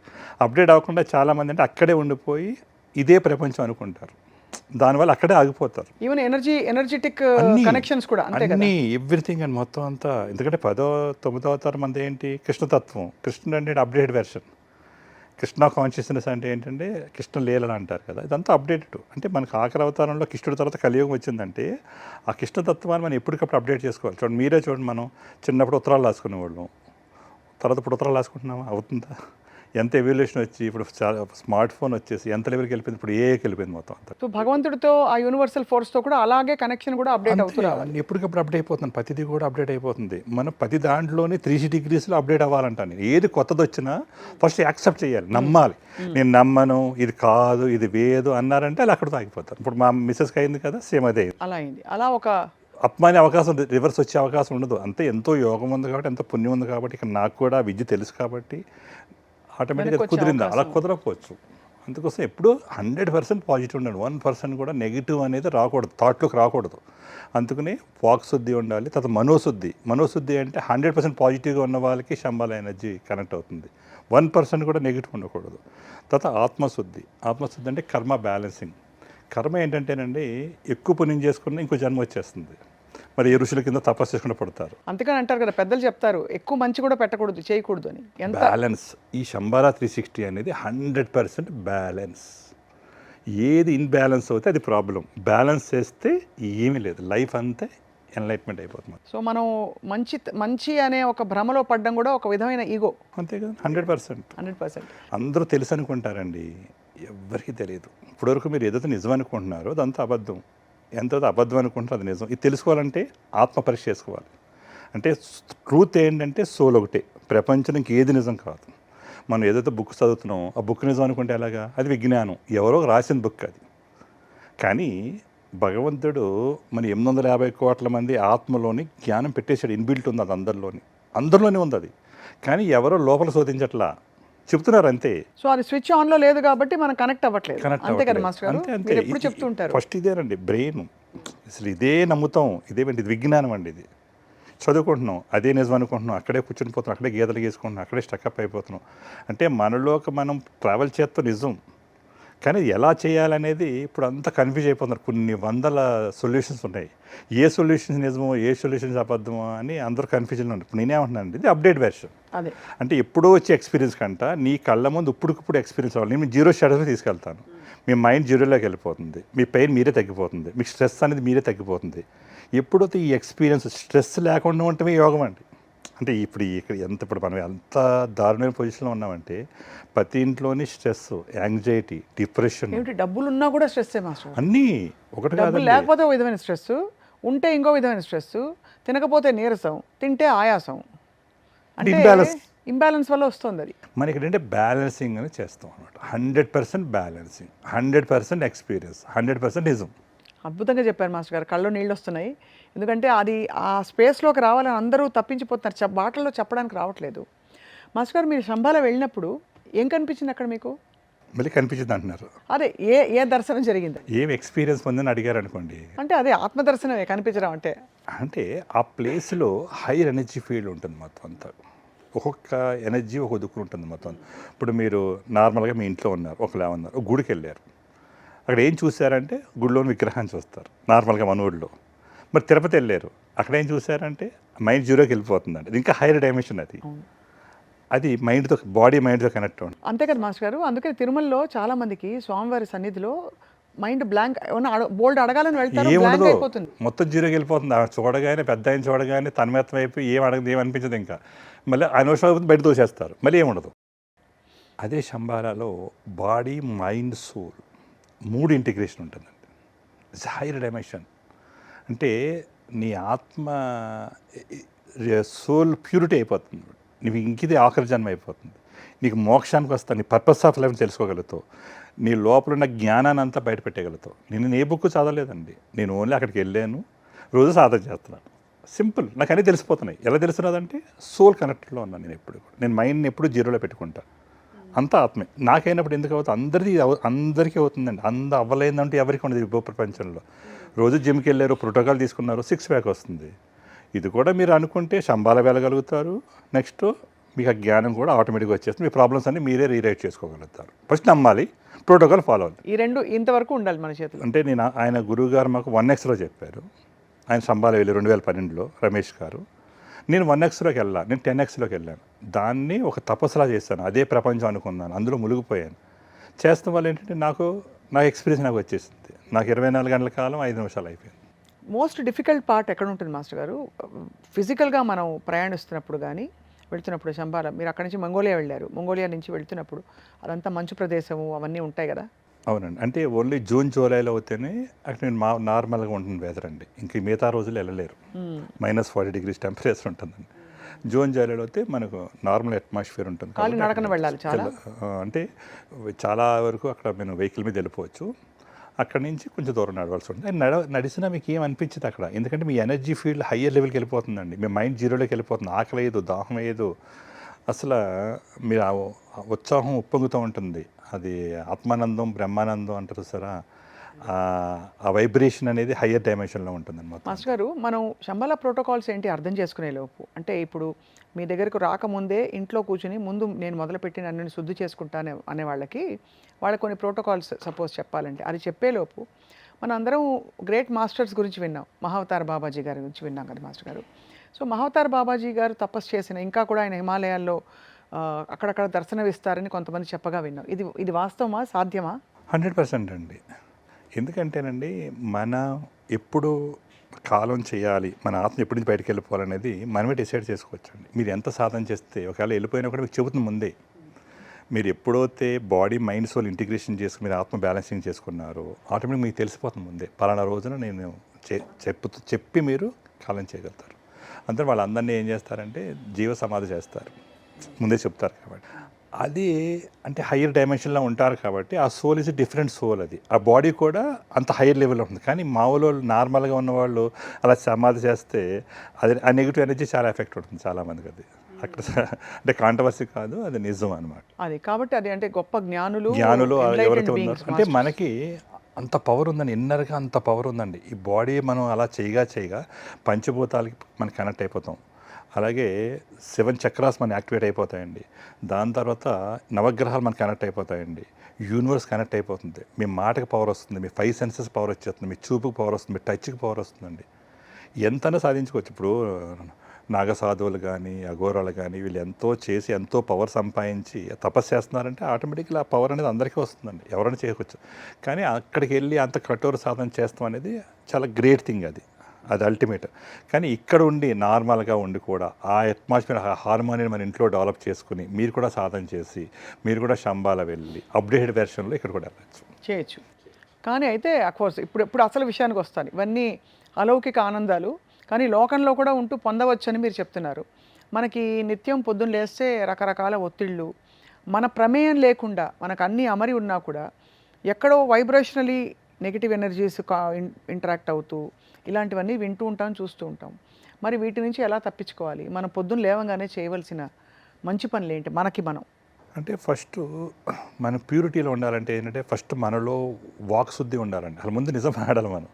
అప్డేట్ అవ్వకుండా చాలామంది అంటే అక్కడే ఉండిపోయి ఇదే ప్రపంచం అనుకుంటారు. దానివల్ల అక్కడే ఆగిపోతారు. ఈవెన్ ఎనర్జెటిక్ కనెక్షన్స్ కూడా అంతే కదా, ఎవ్రీథింగ్ అండ్ మొత్తం అంతా. ఎందుకంటే 10వ 9వ తరం మంది ఏంటి, కృష్ణతత్వం. కృష్ణుడు అంటే అప్డేట్ వెర్షన్. కృష్ణ కాన్షియస్నెస్ అంటే ఏంటంటే కృష్ణ లీలలు అంటారు కదా, ఇదంతా అప్డేటెడ్. అంటే మనకు ఆఖరి అవతారంలో కృష్ణుడి తర్వాత కలియుగం వచ్చిందంటే ఆ కృష్ణతత్వాన్ని మనం ఎప్పటికప్పుడు అప్డేట్ చేసుకోవాలి. చూడండి, మీరే చూడండి, మనం చిన్నప్పుడు ఉత్తరాలు రాసుకునేవాళ్ళం, తర్వాత ఇప్పుడు ఉత్తరాలు రాసుకుంటున్నామా? అవుతుందా? ఎంత ఎవల్యూషన్ వచ్చి ఇప్పుడు స్మార్ట్ ఫోన్ వచ్చేసి ఎంత లెవెల్కి వెళ్ళిపోయింది, ఇప్పుడు ఏకి వెళ్ళిపోయింది మొత్తం అంతా. సో భగవంతుడితో ఆ యూనివర్సల్ ఫోర్స్తో కూడా అలాగే కనెక్షన్ కూడా అప్డేట్ అవుతుంది. ఎప్పటికప్పుడు అప్డేట్ అయిపోతుంది, ప్రతిదీ కూడా అప్డేట్ అయిపోతుంది. మనం ప్రతి దాంట్లోనే 360 degreesలో అప్డేట్ అవ్వాలంటాను నేను. ఏది కొత్తది వచ్చినా ఫస్ట్ యాక్సెప్ట్ చేయాలి, నమ్మాలి. నేను నమ్మను, ఇది కాదు, ఇది వేదు అన్నారంటే అలా అక్కడితో ఆగిపోతారు. ఇప్పుడు మా మిస్సెస్కి అయింది కదా, సేమ్ అదే అలా అయింది. అలా ఒక అప్మానే అవకాశం, రివర్స్ వచ్చే అవకాశం ఉండదు. అంతే, ఎంతో యోగం ఉంది కాబట్టి, ఎంతో పుణ్యం ఉంది కాబట్టి, ఇక్కడ నాకు కూడా విద్య తెలుసు కాబట్టి ఆటోమేటిక్గా కుదిరిందా. అలా కుదరకపోవచ్చు. అందుకోసం ఎప్పుడు 100% పాజిటివ్ ఉండాలి, 1% కూడా నెగిటివ్ అనేది రాకూడదు, థాట్లోకి రాకూడదు. అందుకని వాక్ శుద్ధి ఉండాలి. తర్వాత మనోశుద్ధి అంటే 100% పాజిటివ్గా ఉన్న వాళ్ళకి శంబాల ఎనర్జీ కనెక్ట్ అవుతుంది. 1% కూడా నెగిటివ్ ఉండకూడదు. తర్వాత ఆత్మశుద్ధి అంటే కర్మ బ్యాలెన్సింగ్. కర్మ ఏంటంటేనండి, ఎక్కువ పుణ్యం చేసుకున్న ఇంకో జన్మ వచ్చేస్తుంది. మరి ఏ ఋషుల కింద తపస్సు చేసుకుంటూ పడతారు. అంతేకాని అంటారు కదా, పెద్దలు చెప్తారు, ఎక్కువ మంచి కూడా పెట్టకూడదు, చేయకూడదు అని. ఎంత బ్యాలెన్స్. ఈ శంబాల 360 అనేది 100% బ్యాలెన్స్. ఏది ఇన్బ్యాలెన్స్ అవుతే అది ప్రాబ్లం. బ్యాలెన్స్ చేస్తే ఏమీ లేదు, లైఫ్ అంతే ఎన్లైట్మెంట్ అయిపోతుంది. సో మనం మంచి అనే ఒక భ్రమలో పడ్డం కూడా ఒక విధమైన ఈగో. అంతే కదా, 100%. అందరూ తెలుసు అనుకుంటారండి, ఎవరికి తెలియదు. ఇప్పటివరకు మీరు ఏదైతే నిజం అనుకుంటున్నారో అదంతా అబద్ధం. ఎంతైతే అబద్ధం అనుకుంటారో అది నిజం. ఇది తెలుసుకోవాలంటే ఆత్మ పరీక్ష చేసుకోవాలి. అంటే ట్రూత్ ఏంటంటే సోల్ ఒకటే, ప్రపంచానికి ఏది నిజం కాదు. మనం ఏదైతే బుక్ చదువుతున్నామో ఆ బుక్ నిజం అనుకుంటే ఎలాగా? అది విజ్ఞానం, ఎవరో రాసిన బుక్ అది. కానీ భగవంతుడు మన 850 కోట్ల మంది ఆత్మలోని జ్ఞానం పెట్టేశాడు, ఇన్బిల్ట్ ఉంది, అది అందరిలోనే ఉంది అది. కానీ ఎవరో లోపల శోధించట్లా, చెప్తున్నారు అంతే. సో అది స్విచ్ ఆన్లో లేదు కాబట్టి మనం కనెక్ట్ అవ్వట్లేదు. అంతే కదా మాస్టర్ గారు, మీరు ఎప్పుడు చెప్తుంటారు. ఫస్ట్ ఇదేనండి బ్రెయిన్, అసలు ఇదే నమ్ముతాం, ఇదేంటి ఇది విజ్ఞానం అండి. ఇది చదువుకుంటున్నాం, అదే నిజం అనుకుంటున్నాం, అక్కడే కూర్చొని పోతున్నాం, అక్కడే గీతలు గీసుకుంటున్నాం, అక్కడే స్టక్అప్ అయిపోతున్నాం. అంటే మనలోకి మనం ట్రావెల్ చేస్తాం నిజం, కానీ ఎలా చేయాలనేది ఇప్పుడు అంతా కన్ఫ్యూజ్ అయిపోతున్నారు. కొన్ని వందల సొల్యూషన్స్ ఉన్నాయి, ఏ సొల్యూషన్స్ నిజమో ఏ సొల్యూషన్స్ అబద్ధమో అని అందరూ కన్ఫ్యూజన్ ఉంది. ఇప్పుడు నేనేమంటున్నాను అండి, ఇది అప్డేట్ వెర్షన్. అదే అంటే ఎప్పుడో వచ్చే ఎక్స్పీరియన్స్ కంట నీ కళ్ళ ముందు ఇప్పుడుకిప్పుడు ఎక్స్పీరియన్స్ అవ్వాలి. నేను 0 స్టేటస్లో తీసుకెళ్తాను, మీ మైండ్ 0లోకి వెళ్ళిపోతుంది, మీ పెయిన్ మీరే తగ్గిపోతుంది, మీకు స్ట్రెస్ అనేది మీరే తగ్గిపోతుంది. ఎప్పుడైతే ఈ ఎక్స్పీరియన్స్ స్ట్రెస్ లేకుండా ఉండటమే యోగం అండి. అంటే ఇప్పుడు మనం ఎంత దారుణమైన పొజిషన్లో ఉన్నామంటే ప్రతి ఇంట్లోని స్ట్రెస్, యాంగ్జైటీ, డిప్రెషన్ ఏమిటి డబ్బులు ఉన్నా కూడా స్ట్రెస్సే మాస్టర్. అన్నీ ఒకటి డబ్బులు కాదండి. లేకపోతే ఒక విధమైన స్ట్రెస్, ఉంటే ఇంకో విధమైన స్ట్రెస్, తినకపోతే నీరసం, తింటే ఆయాసం. అంటే Imbalance. ఇంబ్యాలెన్స్ వల్ల వస్తుంది అది. మనకి ఏంటంటే బ్యాలెన్సింగ్ అని చేస్తాం అనమాట. 100% బ్యాలెన్సింగ్, 100% ఎక్స్పీరియన్స్, 100% నిజం. అద్భుతంగా చెప్పారు మాస్టర్ గారు. కళ్ళు నీళ్ళు వస్తున్నాయి. ఎందుకంటే అది ఆ స్పేస్లోకి రావాలని అందరూ తప్పించిపోతున్నారు. బాటల్లో చెప్పడానికి రావట్లేదు. మాస్టర్ గారు, మీరు శంబాల వెళ్ళినప్పుడు ఏం కనిపించింది అక్కడ మీకు? మళ్ళీ కనిపించింది అంటున్నారు. అదే ఏ ఏ దర్శనం జరిగింది? ఏం ఎక్స్పీరియన్స్ పొందని అడిగారు అనుకోండి. అంటే అదే ఆత్మదర్శనమే కనిపించడం అంటే. అంటే ఆ ప్లేస్లో హైయర్ ఎనర్జీ ఫీల్డ్ ఉంటుంది మొత్తం అంతా. ఒక్కొక్క ఎనర్జీ ఒక దిక్కున ఉంటుంది మొత్తం. ఇప్పుడు మీరు నార్మల్గా మీ ఇంట్లో ఉన్నారు, ఒకలా ఉన్నారు, ఒక గుడికి వెళ్ళారు. అక్కడ ఏం చూసారంటే గుడిలోని విగ్రహాన్ని చూస్తారు నార్మల్గా మన ఊళ్ళో. మరి తిరుపతి వెళ్ళారు, అక్కడ ఏం చూసారంటే మైండ్ జీరోకి వెళ్ళిపోతుందండి. ఇది ఇంకా హైయర్ డైమెన్షన్ అది. అది మైండ్తో, బాడీ మైండ్తో కనెక్ట్ ఉంటుంది. అంతే కదా మాస్టర్ గారు. అందుకే తిరుమలలో చాలా మందికి స్వామివారి సన్నిధిలో మైండ్ బ్లాంక్, ఏమన్నా బోల్డ్ అడగాలని వెళ్తారు, బ్లాంక్ ఏముండదు, అయిపోతుంది. మొత్తం జీరోకి వెళ్ళిపోతుంది. ఆవిడ చూడగానే, పెద్ద ఆయన చూడగానే తన్మయత్వం అయిపోయి ఏం అడగదు, ఏమనిపించదు. ఇంకా మళ్ళీ అనవసరం అయిపోతుంది, బయట తోసేస్తారు, మళ్ళీ ఏముండదు. అదే శంబాలాలో బాడీ, మైండ్, సోల్ 3 ఇంటిగ్రేషన్ ఉంటుందండి. It's hire dimension. అంటే నీ ఆత్మ, సోల్ ప్యూరిటీ అయిపోతుంది. నీకు ఇంకిది ఆఖరి జన్మ అయిపోతుంది. నీకు మోక్షానికి వస్తా, నీ పర్పస్ ఆఫ్ లైఫ్ తెలుసుకోగలుగుతావు. నీ లోపల ఉన్న జ్ఞానాన్ని అంతా బయట పెట్టగలుగుతావు. నేను ఏ బుక్ చదవలేదండి, నేను ఓన్లీ అక్కడికి వెళ్ళాను, రోజు సాధన చేస్తున్నాను. సింపుల్, నాకు అన్నీ తెలిసిపోతున్నాయి. ఎలా తెలుస్తున్నదంటే సోల్ కనెక్టెడ్లో ఉన్నాను నేను ఎప్పుడు. నేను మైండ్ని ఎప్పుడు జీరోలో పెట్టుకుంటా. అంతా ఆత్మే. నాకైనప్పుడు ఎందుకు అవుతుంది? అందరికీ అవుతుందండి. అవ్వలేదంటే ఎవరికి ఉండదు ఈ ప్రపంచంలో. రోజు జిమ్కి వెళ్ళారు, ప్రోటోకాల్ తీసుకున్నారు, 6 ప్యాక్ వస్తుంది. ఇది కూడా మీరు అనుకుంటే శంబాల వెళ్ళగలుగుతారు. నెక్స్ట్ మీకు ఆ జ్ఞానం కూడా ఆటోమేటిక్గా వచ్చేస్తుంది. మీ ప్రాబ్లమ్స్ అన్ని మీరే రీరైట్ చేసుకోగలుగుతారు. ఫస్ట్ నమ్మాలి, ప్రోటోకాల్ ఫాలో అవ్వాలి. ఈ రెండు ఇంతవరకు ఉండాలి మన చేతిలో. అంటే ఆయన గురువు గారు మాకు 1xలో చెప్పారు. ఆయన శంబాల వెళ్ళి 2012లో రమేష్ గారు. నేను 1xలోకి వెళ్ళాను, నేను 10xలోకి వెళ్ళాను. దాన్ని ఒక తపస్సులా చేశాను. అదే ప్రపంచం అనుకున్నాను, అందులో మునిగిపోయాను. చేస్తున్న వల్ల ఏంటంటే నా ఎక్స్పీరియన్స్ నాకు వచ్చేసింది. నాకు 24 గంటల కాలం 5 నిమిషాలు అయిపోయింది. మోస్ట్ డిఫికల్ట్ పార్ట్ ఎక్కడ ఉంటుంది మాస్టర్ గారు? ఫిజికల్గా మనం ప్రయాణిస్తున్నప్పుడు కానీ వెళ్తున్నప్పుడు శంబాల, మీరు అక్కడి నుంచి మంగోలియా వెళ్ళారు, మంగోలియా నుంచి వెళ్తున్నప్పుడు అదంతా మంచు ప్రదేశము అవన్నీ ఉంటాయి కదా? అవునండి. అంటే ఓన్లీ జూన్ జూలైలో అవుతేనే అక్కడ నేను నార్మల్గా ఉంటుంది వెదర్ అండి. ఇంక మిగతా రోజులు వెళ్ళలేరు. -40 degrees టెంపరేచర్ ఉంటుందండి. జూన్ జూలైలో అయితే మనకు నార్మల్ అట్మాస్ఫియర్ ఉంటుంది. కాలి నడకన వెళ్ళాలి చాలా. అంటే చాలా వరకు అక్కడ మేము వెహికల్ మీద వెళ్ళిపోవచ్చు. అక్కడి నుంచి కొంచెం దూరం నడవాల్సి ఉంటుంది. నడిచినా మీకు ఏం అనిపించదు అక్కడ. ఎందుకంటే మీ ఎనర్జీ ఫీల్డ్ హయ్యర్ లెవెల్కి వెళ్ళిపోతుందండి. మీ మైండ్ జీరోలోకి వెళ్ళిపోతుంది. ఆకలి వేయదు, దాహం వేయదు. అసలు మీరు ఆ ఉత్సాహం ఉప్పొంగుతూ ఉంటుంది. అది ఆత్మానందం, బ్రహ్మానందం అంటారు సరే, ఆ వైబ్రేషన్ అనేది హయ్యర్ డైమెన్షన్లో ఉంటుంది అన్నమాట. మాస్టర్ గారు, మనం శంబాల ప్రోటోకాల్స్ ఏంటి అర్థం చేసుకునే లోపు, అంటే ఇప్పుడు మీ దగ్గరకు రాకముందే ఇంట్లో కూర్చుని ముందు నేను మొదలుపెట్టి నన్ను శుద్ధి చేసుకుంటాను అనే వాళ్ళకి కొన్ని ప్రోటోకాల్స్ సపోజ్ చెప్పాలంటే, అది చెప్పేలోపు మనం అందరం గ్రేట్ మాస్టర్స్ గురించి విన్నాం. మహావతార్ బాబాజీ గారి గురించి విన్నాం కదా మాస్టర్ గారు. సో మహావతార్ బాబాజీ గారు తపస్సు చేసిన, ఇంకా కూడా ఆయన హిమాలయాల్లో అక్కడక్కడ దర్శనమిస్తారని కొంతమంది చెప్పగా విన్నాం. ఇది వాస్తవమా, సాధ్యమా? 100% అండి. ఎందుకంటేనండి, మన ఎప్పుడు కాలం చేయాలి, మన ఆత్మ ఎప్పటి నుంచి బయటకు వెళ్ళిపోవాలనేది మనమే డిసైడ్ చేసుకోవచ్చండి. మీరు ఎంత సాధన చేస్తే ఒకవేళ వెళ్ళిపోయినా కూడా మీకు చెబుతుంది ముందే. మీరు ఎప్పుడైతే బాడీ, మైండ్, సోల్ ఇంటిగ్రేషన్ చేసుకుని మీరు ఆత్మ బ్యాలెన్సింగ్ చేసుకున్నారో ఆటోమేటిక్ మీకు తెలిసిపోతుంది ముందే. పలానా రోజున నేను చెప్పి మీరు కాలం చేయగలుగుతారు. అందరూ వాళ్ళందరినీ ఏం చేస్తారంటే జీవ సమాధి చేస్తారు, ముందే చెప్తారు. కాబట్టి అది అంటే హయ్యర్ డైమెన్షన్లో ఉంటారు కాబట్టి ఆ సోల్ ఇస్ డిఫరెంట్ సోల్. అది ఆ బాడీ కూడా అంత హయ్యర్ లెవెల్లో ఉంటుంది. కానీ మామూలు నార్మల్గా ఉన్నవాళ్ళు అలా సమాధి చేస్తే అది ఆ నెగిటివ్ ఎనర్జీ చాలా ఎఫెక్ట్ ఉంటుంది చాలామందికి. అది అక్కడ అంటే కాంట్రవర్సీ కాదు, అది నిజం అనమాట. అది కాబట్టి అది అంటే గొప్ప జ్ఞానులు ఎవరైతే ఉన్నారు అంటే మనకి అంత పవర్ ఉందండి, ఇన్నర్గా అంత పవర్ ఉందండి. ఈ బాడీ మనం అలా చేయగా పంచభూతాలకి మనం కనెక్ట్ అయిపోతాం. అలాగే 7 చక్రాస్ మన యాక్టివేట్ అయిపోతాయండి. దాని తర్వాత నవగ్రహాలు మనకు కనెక్ట్ అయిపోతాయండి. యూనివర్స్ కనెక్ట్ అయిపోతుంది. మీ మాటకి పవర్ వస్తుంది, మీ 5 సెన్సెస్ పవర్ వచ్చేస్తుంది, మీ చూపుకి పవర్ వస్తుంది, మీ టచ్కి పవర్ వస్తుందండి. ఎంతైనా సాధించుకోవచ్చు. ఇప్పుడు నాగసాధువులు కానీ, అఘోరాలు కానీ వీళ్ళు ఎంతో చేసి ఎంతో పవర్ సంపాదించి తపస్సు చేస్తున్నారంటే ఆటోమేటిక్గా ఆ పవర్ అనేది అందరికీ వస్తుందండి, ఎవరైనా చేయవచ్చు. కానీ అక్కడికి వెళ్ళి అంత కఠోర సాధన చేస్తాం అనేది చాలా గ్రేట్ థింగ్. అది అది అల్టిమేట్. కానీ ఇక్కడ ఉండి నార్మల్గా ఉండి కూడా ఆ అట్మాస్ఫియర్ హార్మోనియన్ మన ఇంట్లో డెవలప్ చేసుకుని మీరు కూడా సాధన చేసి మీరు కూడా శంబాల వెళ్ళి అప్డేటెడ్ వెర్షన్లో ఇక్కడ కూడా వెళ్ళచ్చు, చేయొచ్చు. కానీ అయితే అఫ్కోర్స్ ఇప్పుడు అసలు విషయానికి వస్తాను. ఇవన్నీ అలౌకిక ఆనందాలు, కానీ లోకంలో కూడా ఉంటూ పొందవచ్చని మీరు చెప్తున్నారు. మనకి నిత్యం పొద్దున్న లేస్తే రకరకాల ఒత్తిళ్ళు, మన ప్రమేయం లేకుండా మనకు అన్నీ అమరి ఉన్నా కూడా ఎక్కడో వైబ్రేషనలీ నెగిటివ్ ఎనర్జీస్ ఇంటరాక్ట్ అవుతూ ఇలాంటివన్నీ వింటూ ఉంటాం, చూస్తూ ఉంటాం. మరి వీటి నుంచి ఎలా తప్పించుకోవాలి? మనం పొద్దున్న లేవగానే చేయవలసిన మంచి పనులు ఏంటి మనకి మనం? అంటే ఫస్ట్ మనం ప్యూరిటీలో ఉండాలంటే ఏంటంటే ఫస్ట్ మనలో వాక్ శుద్ధి ఉండాలండి. అసలు ముందు నిజం ఆడాలి. మనం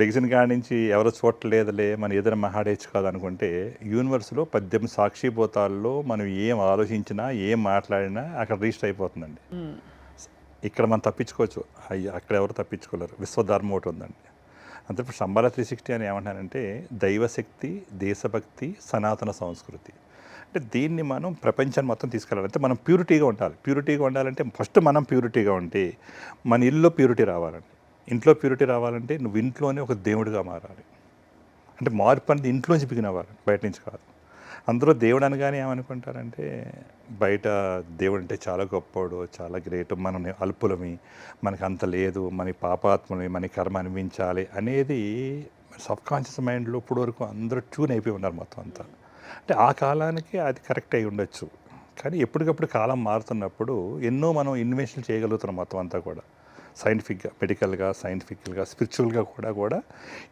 లెగిసిన కాడి నుంచి ఎవరో చూడలేదులే మనం ఏదైనా మహాడేచ్చు కాదు అనుకుంటే యూనివర్స్లో 18 సాక్షిభూతాల్లో మనం ఏం ఆలోచించినా ఏం మాట్లాడినా అక్కడ రిజిస్టర్ అయిపోతుందండి. ఇక్కడ మనం తప్పించుకోవచ్చు, అక్కడ ఎవరు తప్పించుకోలేరు. విశ్వధర్మం ఒకటి ఉందండి. అంతే. ఇప్పుడు శంబాల 360 అని ఏమంటానంటే దైవశక్తి, దేశభక్తి, సనాతన సంస్కృతి. అంటే దీన్ని మనం ప్రపంచాన్ని మొత్తం తీసుకెళ్ళాలి. అంటే మనం ప్యూరిటీగా ఉండాలి. ప్యూరిటీగా ఉండాలంటే ఫస్ట్ మనం ప్యూరిటీగా ఉంటే మన ఇల్లులో ప్యూరిటీ రావాలండి. ఇంట్లో ప్యూరిటీ రావాలంటే నువ్వు ఇంట్లోనే ఒక దేవుడిగా మారాలి. అంటే మార్పు అనేది ఇంట్లోంచి బిగిన్ అవ్వాలి, బయట నుంచి కాదు. అందరూ దేవుడు అనగానే ఏమనుకుంటారంటే బయట దేవుడు అంటే చాలా గొప్పవాడు, చాలా గ్రేట్, మనం అల్పులమి, మనకి అంత లేదు, మన పాపాత్మని, మన కర్మ అనిపించాలి అనేది సబ్కాన్షియస్ మైండ్లో ఇప్పుడు వరకు అందరూ ట్యూన్ అయిపోయి ఉన్నారు మొత్తం అంతా. అంటే ఆ కాలానికి అది కరెక్ట్ అయి ఉండొచ్చు. కానీ ఎప్పటికప్పుడు కాలం మారుతున్నప్పుడు ఎన్నో మనం ఇన్వెన్షన్ చేయగలుగుతున్నాం మొత్తం అంతా కూడా. సైంటిఫిక్గా, మెడికల్గా, సైంటిఫికల్గా, స్పిరిచువల్గా కూడా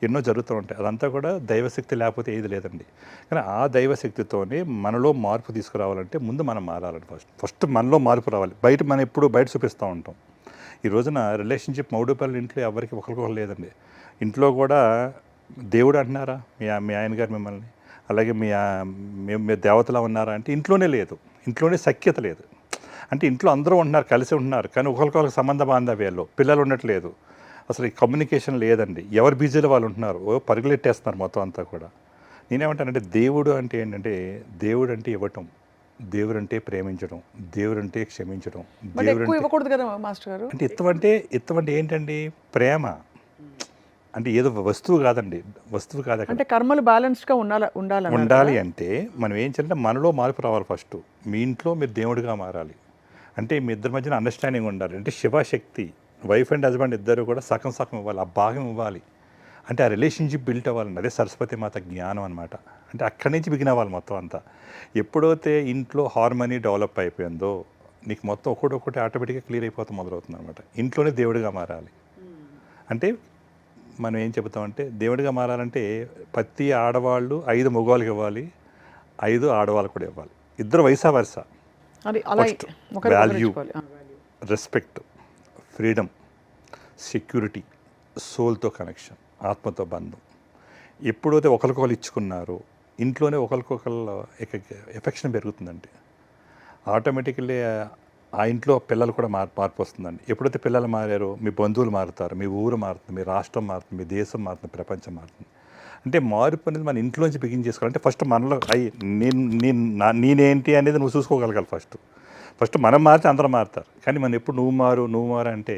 ఎన్నో జరుగుతూ ఉంటాయి. అదంతా కూడా దైవశక్తి లేకపోతే ఏది లేదండి. కానీ ఆ దైవశక్తితోనే మనలో మార్పు తీసుకురావాలంటే ముందు మనం మారాలండి. ఫస్ట్ మనలో మార్పు రావాలి. మనం ఎప్పుడు బయట చూపిస్తూ ఉంటాం. ఈ రోజున రిలేషన్షిప్ మౌడూపల్లి ఇంట్లో ఎవరికి ఒకరికొకరు లేదండి. ఇంట్లో కూడా దేవుడు అంటున్నారా మీ ఆయన గారు మిమ్మల్ని, అలాగే మీ దేవతలా ఉన్నారా అంటే ఇంట్లోనే లేదు. ఇంట్లోనే సఖ్యత లేదు. అంటే ఇంట్లో అందరూ ఉంటున్నారు, కలిసి ఉంటున్నారు, కానీ ఒకరికొకరికి సంబంధ బాంధవ్యాల్లో పిల్లలు ఉండట్లేదు. అసలు ఈ కమ్యూనికేషన్ లేదండి. ఎవరు బిజీలో వాళ్ళు ఉంటున్నారు, పరుగులెట్టేస్తున్నారు మొత్తం అంతా కూడా. నేనేమంటానంటే దేవుడు అంటే ఏంటంటే దేవుడు అంటే ఇవ్వటం, దేవుడు అంటే ప్రేమించడం, దేవుడు అంటే క్షమించడం, దేవుడు ఇవ్వకూడదు కదా మాస్టర్ గారు. అంటే ఇత్తమంటే ఏంటండి ప్రేమ. అంటే ఏదో వస్తువు కాదండి, వస్తువు కాదు. అంటే కర్మలు బ్యాలెన్స్డ్గా ఉండాలి అంటే మనం ఏం చేయాలంటే మనలో మార్పు రావాలి. ఫస్ట్ మీ ఇంట్లో మీరు దేవుడిగా మారాలి. అంటే మీ ఇద్దరి మధ్యన అండర్స్టాండింగ్ ఉండాలి. అంటే శివశక్తి, వైఫ్ అండ్ హస్బెండ్ ఇద్దరు కూడా సగం ఇవ్వాలి, ఆ భాగం ఇవ్వాలి. అంటే ఆ రిలేషన్షిప్ బిల్ట్ అవ్వాలండి. అదే సరస్వతి మాత జ్ఞానం అనమాట. అంటే అక్కడి నుంచి బిగిన్ అవ్వాలి మొత్తం అంతా. ఎప్పుడైతే ఇంట్లో హార్మనీ డెవలప్ అయిపోయిందో నీకు మొత్తం ఒకటి ఆటోమేటిక్గా క్లియర్ అయిపోతే మొదలవుతుంది అనమాట. ఇంట్లోనే దేవుడిగా మారాలి. అంటే మనం ఏం చెబుతామంటే దేవుడిగా మారాలంటే ప్రతి ఆడవాళ్ళు 5 మగవాళ్ళకి ఇవ్వాలి, 5 ఆడవాళ్ళకు కూడా ఇవ్వాలి. ఇద్దరు vice versa. First value, respect, freedom, security, సోల్తో కనెక్షన్, ఆత్మతో బంధం. ఎప్పుడైతే ఒకరికొకరు ఇచ్చుకున్నారో ఇంట్లోనే ఒకరికొకరు ఎఫెక్షన్ పెరుగుతుందండి. ఆటోమేటికల్లీ ఆ ఇంట్లో పిల్లలు కూడా మార్పు వస్తుందండి. ఎప్పుడైతే పిల్లలు మారారో మీ బంధువులు మారుతారు, మీ ఊరు మారుతుంది, మీ రాష్ట్రం మారుతుంది, మీ దేశం మారుతుంది, ప్రపంచం మారుతుంది. అంటే మార్పు అనేది మన ఇంట్లోంచి బిగిన్ చేసుకోవాలి. అంటే ఫస్ట్ మనలో నేనేంటి అనేది నువ్వు చూసుకోగలగాలి. ఫస్ట్ మనం మారితే అందరూ మారుతారు. కానీ మనం ఎప్పుడు నువ్వు మారు అంటే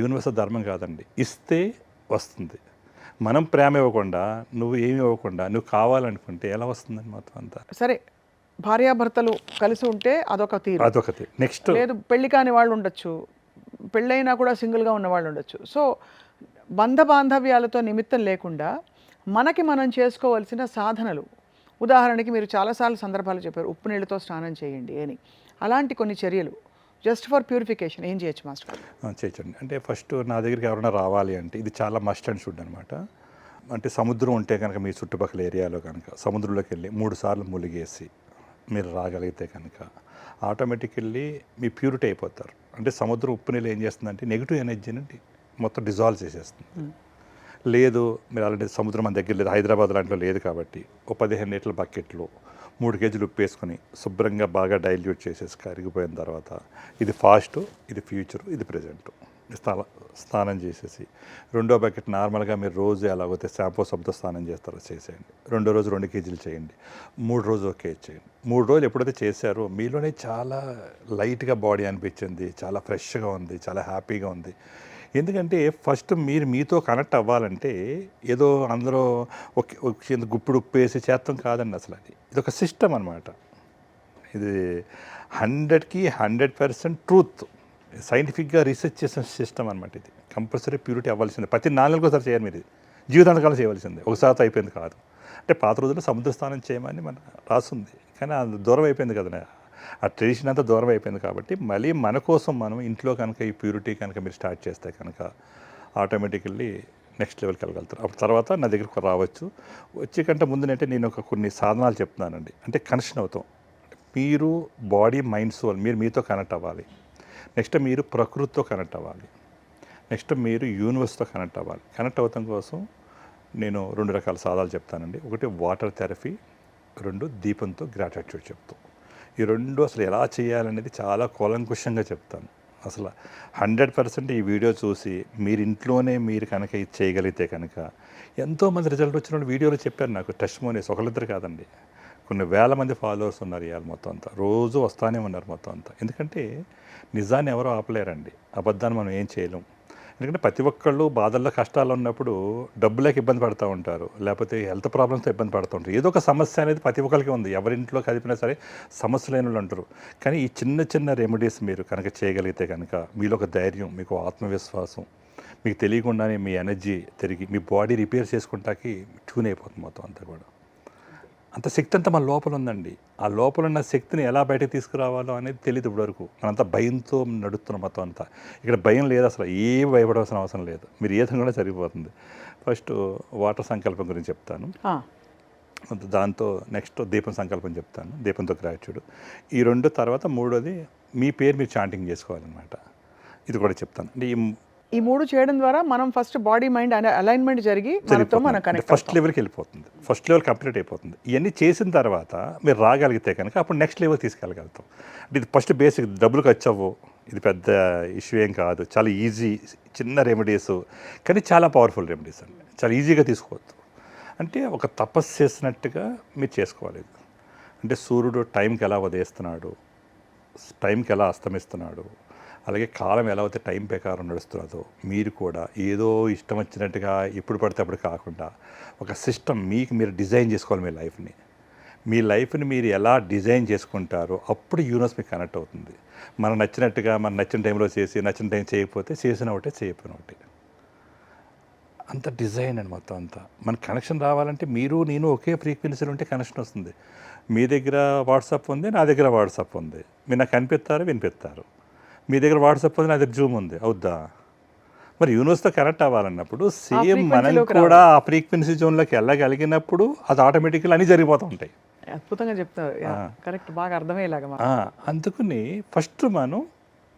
యూనివర్సల్ ధర్మం కాదండి. ఇస్తే వస్తుంది. మనం ప్రేమ ఇవ్వకుండా, నువ్వు ఏమి ఇవ్వకుండా నువ్వు కావాలనుకుంటే ఎలా వస్తుందని మొత్తం అంతా. సరే, భార్యాభర్తలు కలిసి ఉంటే అదొకటి. నెక్స్ట్ లేదు, పెళ్లి కాని వాళ్ళు ఉండొచ్చు, పెళ్ళైనా కూడా సింగిల్గా ఉన్న వాళ్ళు ఉండొచ్చు. సో బంధ బాంధవ్యాలతో నిమిత్తం లేకుండా మనకి మనం చేసుకోవాల్సిన సాధనలు, ఉదాహరణకి మీరు చాలాసార్లు సందర్భాలు చెప్పారు, ఉప్పు నీళ్ళతో స్నానం చేయండి అని. అలాంటి కొన్ని చర్యలు జస్ట్ ఫర్ ప్యూరిఫికేషన్ ఏం చేయొచ్చు మాస్టర్? చేయొచ్చండి. అంటే ఫస్ట్ నా దగ్గరికి ఎవరైనా రావాలి అంటే ఇది చాలా మస్ట్ అండ్ షుడ్ అనమాట. అంటే సముద్రం ఉంటే కనుక మీ చుట్టుపక్కల ఏరియాలో కనుక సముద్రంలోకి వెళ్ళి 3 సార్లు ములిగేసి మీరు రాగలిగితే కనుక ఆటోమేటికల్లీ మీ ప్యూరిటీ అయిపోతారు. అంటే సముద్రం ఉప్పు నీళ్ళు ఏం చేస్తుందంటే నెగిటివ్ ఎనర్జీని మొత్తం డిజాల్వ్ చేసేస్తుంది. లేదు మీరు ఆల్రెడీ సముద్రం మన దగ్గర లేదు, హైదరాబాద్ లాంటిలో లేదు కాబట్టి ఓ 15 లీటర్ల బకెట్లో 3 కేజీలు ఉప్పు వేసుకొని శుభ్రంగా బాగా డైల్యూట్ చేసేసి కరిగిపోయిన తర్వాత ఇది ఫాస్ట్, ఇది ఫ్యూచర్, ఇది ప్రజెంట్ స్నానం చేసేసి 2వ బకెట్ నార్మల్గా మీరు రోజు ఎలాగైతే షాంపూ సబ్బుతో స్నానం చేస్తారో చేసేయండి. 2వ రోజు 2 కేజీలు చేయండి. 3 రోజు 1 కేజీ చేయండి. 3 రోజులు ఎప్పుడైతే చేశారో మీలోనే చాలా లైట్గా బాడీ అనిపించింది, చాలా ఫ్రెష్గా ఉంది, చాలా హ్యాపీగా ఉంది. ఎందుకంటే ఫస్ట్ మీరు మీతో కనెక్ట్ అవ్వాలంటే ఏదో అందరూ ఒక గుప్పుడు ఉప్పు వేసి చేస్తాం కాదండి అసలు. ఇది ఒక సిస్టమ్ అనమాట. ఇది 100కి 100% ట్రూత్, సైంటిఫిక్గా రీసెర్చ్ చేసిన సిస్టమ్ అనమాట. ఇది కంపల్సరీ ప్యూరిటీ అవ్వాల్సిందే. ప్రతి 4 నెలలకు ఒకసారి చేయాలి. మీరు జీవితాంతకాలం చేయవలసిందే, ఒకసారితో అయిపోయింది కాదు. అంటే పాత రోజుల్లో సముద్ర స్నానం చేయమని మన రాస్తుంది, కానీ అది దూరం అయిపోయింది కదా, ఆ ట్రెడిషన్ అంతా దూరం అయిపోయింది. కాబట్టి మళ్ళీ మన కోసం మనం ఇంట్లో కనుక ఈ ప్యూరిటీ కనుక మీరు స్టార్ట్ చేస్తే కనుక ఆటోమేటికల్లీ నెక్స్ట్ లెవెల్కి వెళ్ళగలుగుతారు. అప్పుడు తర్వాత నా దగ్గరకు రావచ్చు. వచ్చే కంటే ముందునంటే నేను కొన్ని సాధనాలు చెప్తున్నానండి. అంటే కనెక్షన్ అవుతాం. మీరు బాడీ, మైండ్, సోల్, మీరు మీతో కనెక్ట్ అవ్వాలి. నెక్స్ట్ మీరు ప్రకృతితో కనెక్ట్ అవ్వాలి. నెక్స్ట్ మీరు యూనివర్స్తో కనెక్ట్ అవ్వాలి. కనెక్ట్ అవ్వటం కోసం నేను 2 రకాల సాధనాలు చెప్తానండి. ఒకటి వాటర్ థెరపీ, 2 దీపంతో గ్రాటిట్యూడ్ చెప్తాం. ఈ 2 అసలు ఎలా చేయాలనేది చాలా కూలంకుషంగా చెప్తాను. అసలు 100% ఈ వీడియో చూసి మీరు ఇంట్లోనే మీరు కనుక ఇది చేయగలిగితే కనుక ఎంతోమంది రిజల్ట్ వచ్చిన వీడియోలో చెప్పారు నాకు. టెస్టిమోనీస్ ఒకళ్ళిద్దరు కాదండి, కొన్ని వేల మంది ఫాలోవర్స్ ఉన్నారు ఇవాళ మొత్తం అంతా. రోజు వస్తానే ఉన్నారు మొత్తం అంతా. ఎందుకంటే నిజాన్ని ఎవరో ఆపలేరండి, అబద్ధాన్ని మనం ఏం చేయలేం. ఎందుకంటే ప్రతి ఒక్కళ్ళు బాధల్లో కష్టాలు ఉన్నప్పుడు డబ్బులేక ఇబ్బంది పడుతూ ఉంటారు, లేకపోతే హెల్త్ ప్రాబ్లమ్స్తో ఇబ్బంది పడుతూ ఉంటారు. ఏదో ఒక సమస్య అనేది ప్రతి ఒక్కరికి ఉంది. ఎవరింట్లో కదిపినా సరే సమస్య లేని వాళ్ళు ఉంటారు. కానీ ఈ చిన్న చిన్న రెమెడీస్ మీరు కనుక చేయగలిగితే కనుక మీలో ఒక ధైర్యం, మీకు ఆత్మవిశ్వాసం, మీకు తెలియకుండానే మీ ఎనర్జీ తిరిగి మీ బాడీ రిపేర్ చేసుకుంటాకి ట్యూన్ అయిపోతుంది మొత్తం అంతా కూడా. అంత శక్తి అంతా మన లోపల ఉందండి. ఆ లోపల ఉన్న శక్తిని ఎలా బయటకు తీసుకురావాలో అనేది తెలియదు ఇప్పటివరకు. మనంతా భయంతో నడుస్తున్నాం మొత్తం అంతా. ఇక్కడ భయం లేదు, అసలు ఏం భయపడవలసిన అవసరం లేదు. మీరు ఏదైనా కూడా సరిపోతుంది. ఫస్ట్ వాటర్ సంకల్పం గురించి చెప్తాను, దాంతో నెక్స్ట్ దీపం సంకల్పం చెప్తాను, దీపంతో గ్రాటిట్యూడ్. ఈ 2 తర్వాత 3వది మీ పేరు మీరు చాంటింగ్ చేసుకోవాలన్నమాట. ఇది కూడా చెప్తాను. అంటే ఈ 3 చేయడం ద్వారా మనం ఫస్ట్ బాడీ మైండ్ అలైన్మెంట్ జరిగి మనతో మనం కనెక్ట్ ఫస్ట్ లెవెల్కి వెళ్ళిపోతుంది. ఫస్ట్ లెవెల్ కంప్లీట్ అయిపోతుంది. ఇవన్నీ చేసిన తర్వాత మీరు రాగలిగితే కనుక అప్పుడు నెక్స్ట్ లెవెల్ తీసుకెళ్ళగలుగుతాం. అంటే ఇది ఫస్ట్ బేసిక్, డబ్బులు ఖర్చు అవ్వవు, ఇది పెద్ద ఇష్యూ ఏం కాదు, చాలా ఈజీ చిన్న రెమెడీస్, కానీ చాలా పవర్ఫుల్ రెమెడీస్ అండి. చాలా ఈజీగా తీసుకోవద్దు. అంటే ఒక తపస్సు చేసినట్టుగా మీరు చేసుకోవాలి. అంటే సూర్యుడు టైంకి ఎలా ఉదయిస్తున్నాడు, టైంకి ఎలా అస్తమిస్తున్నాడు, అలాగే కాలం ఎలా అయితే టైం ప్రకారం నడుస్తున్నదో మీరు కూడా ఏదో ఇష్టం వచ్చినట్టుగా ఎప్పుడు పడితే అప్పుడు కాకుండా ఒక సిస్టమ్ మీకు మీరు డిజైన్ చేసుకోవాలి. మీ లైఫ్ని మీరు ఎలా డిజైన్ చేసుకుంటారో అప్పుడు యూనివర్స్ మీకు కనెక్ట్ అవుతుంది. మనం నచ్చినట్టుగా మనం నచ్చిన టైంలో చేసి నచ్చిన టైం చేయకపోతే చేసిన ఒకటే చేయకపోయిన ఒకటి, అంత డిజైన్ అని మొత్తం అంతా. మన కనెక్షన్ రావాలంటే మీరు నేను ఒకే ఫ్రీక్వెన్సీలో ఉంటే కనెక్షన్ వస్తుంది. మీ దగ్గర వాట్సాప్ ఉంది, నా దగ్గర వాట్సాప్ ఉంది, మీరు నాకు కనిపిస్తారు వినిపిస్తారు. మీ దగ్గర వాట్సాప్ ఉంది, నా దగ్గర జూమ్ ఉంది, అవుద్దా? మరి యూనివర్స్తో కనెక్ట్ అవ్వాలన్నప్పుడు సేమ్ మనం కూడా ఆ ఫ్రీక్వెన్సీ జోన్లోకి వెళ్ళగలిగినప్పుడు అది ఆటోమేటిక్గా అన్నీ జరిగిపోతూ ఉంటాయి. అద్భుతంగా చెప్తారు, కరెక్ట్, బాగా అర్థమయ్యేలాగా. అందుకని ఫస్ట్ మనం